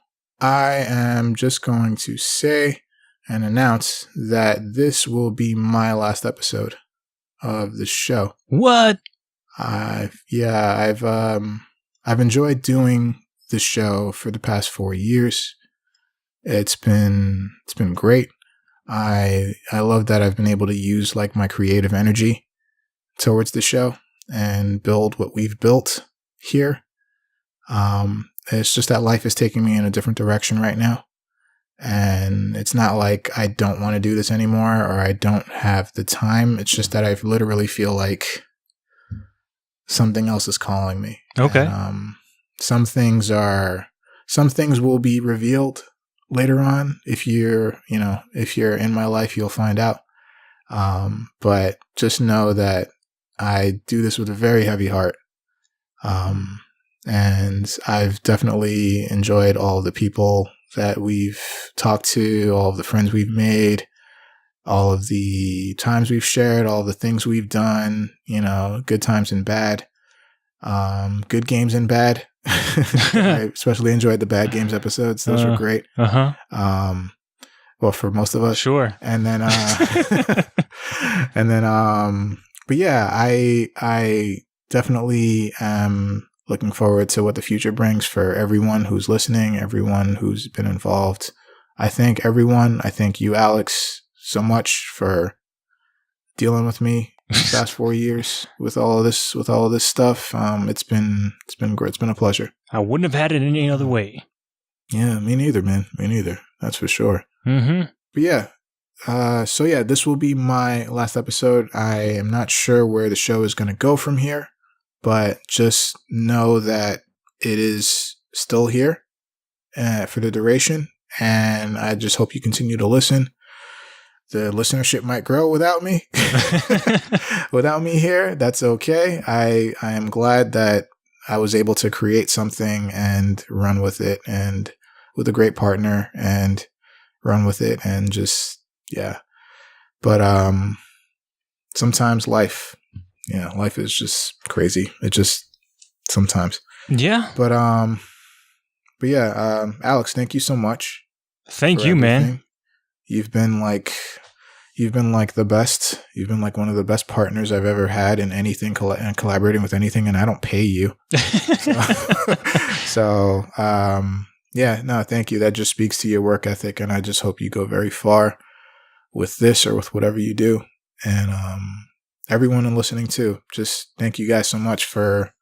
I am just going to say and announce that this will be my last episode of the show. What? I've enjoyed doing the show for the past 4 years. It's been great. I love that I've been able to use like my creative energy towards the show and build what we've built here. It's just that life is taking me in a different direction right now. And it's not like I don't want to do this anymore or I don't have the time. It's just that I literally feel like something else is calling me. Okay. And, some things will be revealed later on. If you're in my life, you'll find out. But just know that I do this with a very heavy heart. And I've definitely enjoyed all the people that we've talked to, all of the friends we've made, all of the times we've shared, all the things we've done, good times and bad, good games and bad. I especially enjoyed the bad games episodes. Those were great. Well, for most of us. Sure. And then, but yeah, I definitely am looking forward to what the future brings for everyone who's listening, everyone who's been involved. I thank you, Alex, so much for dealing with me the past 4 years with all of this stuff. It's been great. It's been a pleasure. I wouldn't have had it any other way. Yeah, me neither, man. Me neither. That's for sure. Mm-hmm. But yeah, so yeah, this will be my last episode. I am not sure where the show is going to go from here, but just know that it is still here for the duration, and I just hope you continue to listen. The listenership might grow without me. Without me here, that's okay. I am glad that I was able to create something and run with it, and with a great partner, and run with it, and just, yeah. But sometimes life is just crazy. It just sometimes. Yeah. But yeah, Alex, thank you so much. Thank you, man. You've been like the best. You've been like one of the best partners I've ever had in anything, and collaborating with anything, and I don't pay you. So yeah, no, thank you. That just speaks to your work ethic, and I just hope you go very far with this or with whatever you do. And everyone listening too, just thank you guys so much for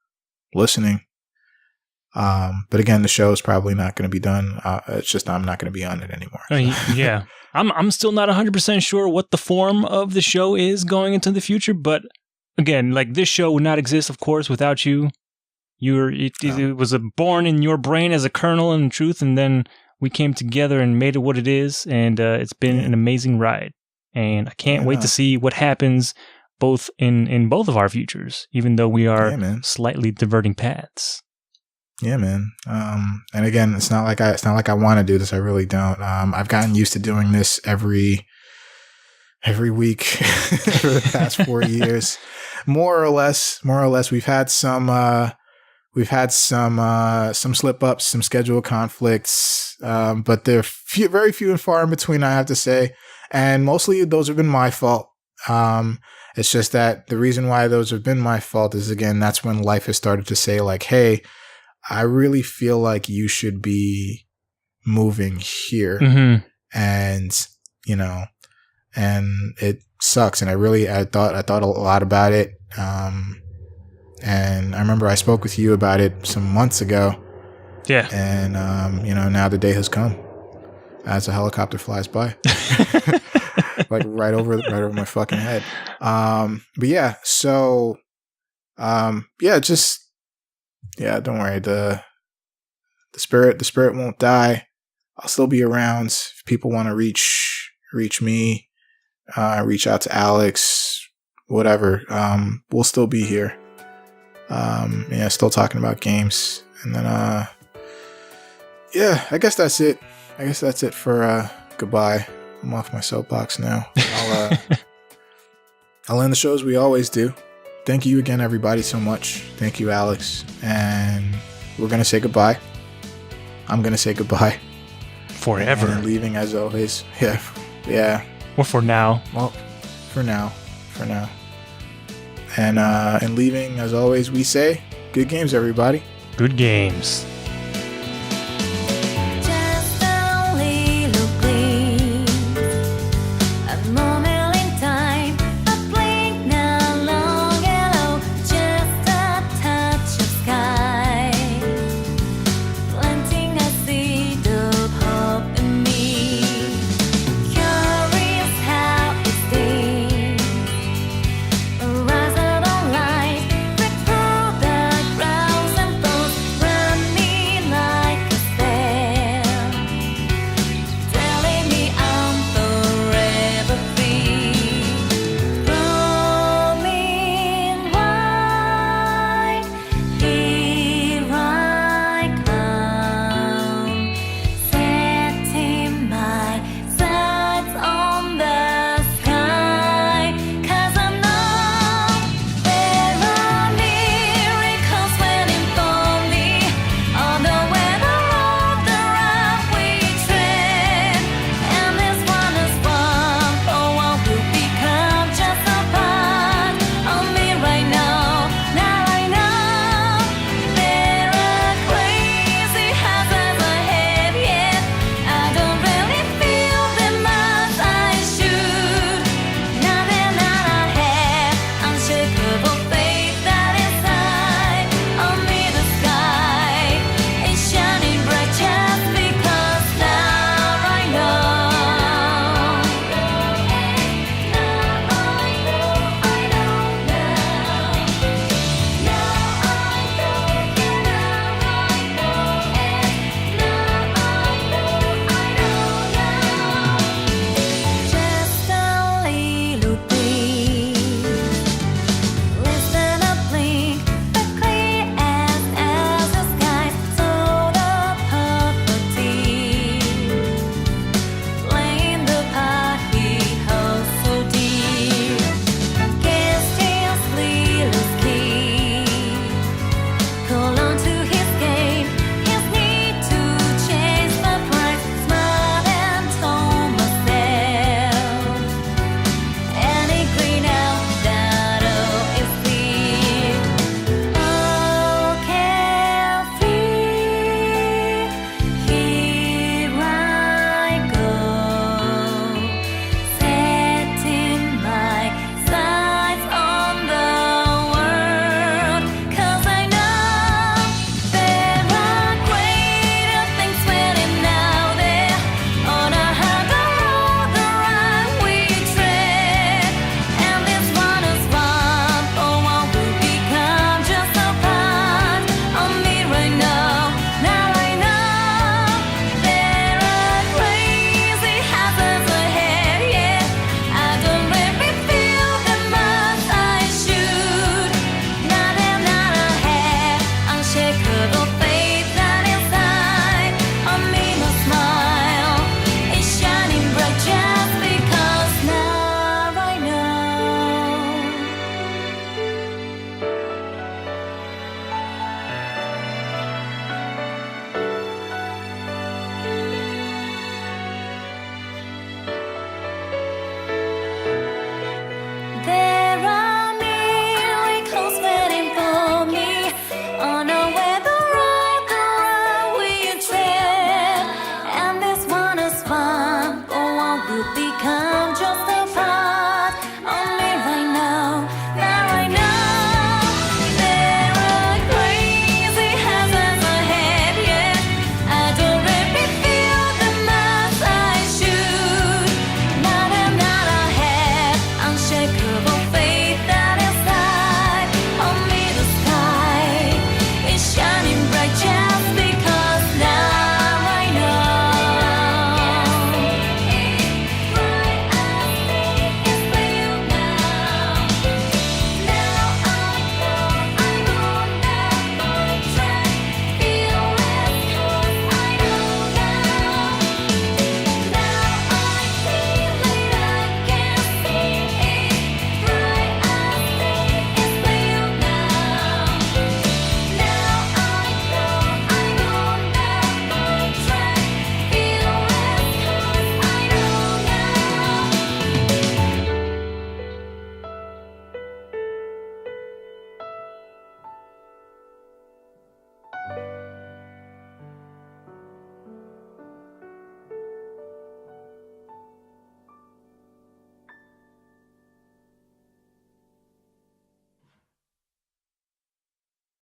listening. But again, the show is probably not going to be done. It's just I'm not going to be on it anymore. So. Yeah, I'm still not 100% sure what the form of the show is going into the future. But again, like, this show would not exist, of course, without you. It was born in your brain as a kernel and truth, and then we came together and made it what it is, and it's been an amazing ride. And I can't wait to see what happens both in both of our futures, even though we are slightly diverting paths. Yeah, man. And again, it's not like I want to do this. I really don't. I've gotten used to doing this every week for the past 4 years, more or less. We've had some slip ups, some schedule conflicts, but they're very few and far in between, I have to say. And mostly those have been my fault. It's just that the reason why those have been my fault is, again, that's when life has started to say, like, hey, I really feel like you should be moving here. Mm-hmm. And, and it sucks. And I thought a lot about it. And I remember I spoke with you about it some months ago. Yeah. And, now the day has come as a helicopter flies by. Like right over my fucking head. But yeah, so, don't worry. The spirit won't die. I'll still be around. If people want to reach me, reach out to Alex, whatever. We'll still be here. Still talking about games. And then, I guess that's it. I guess that's it for goodbye. I'm off my soapbox now. I'll end the show as we always do. Thank you again, everybody, so much. Thank you, Alex. And we're going to say goodbye. I'm going to say goodbye. Forever. And leaving as always. Yeah. Yeah. Or for now. Well, for now. And leaving as always, we say, good games, everybody. Good games.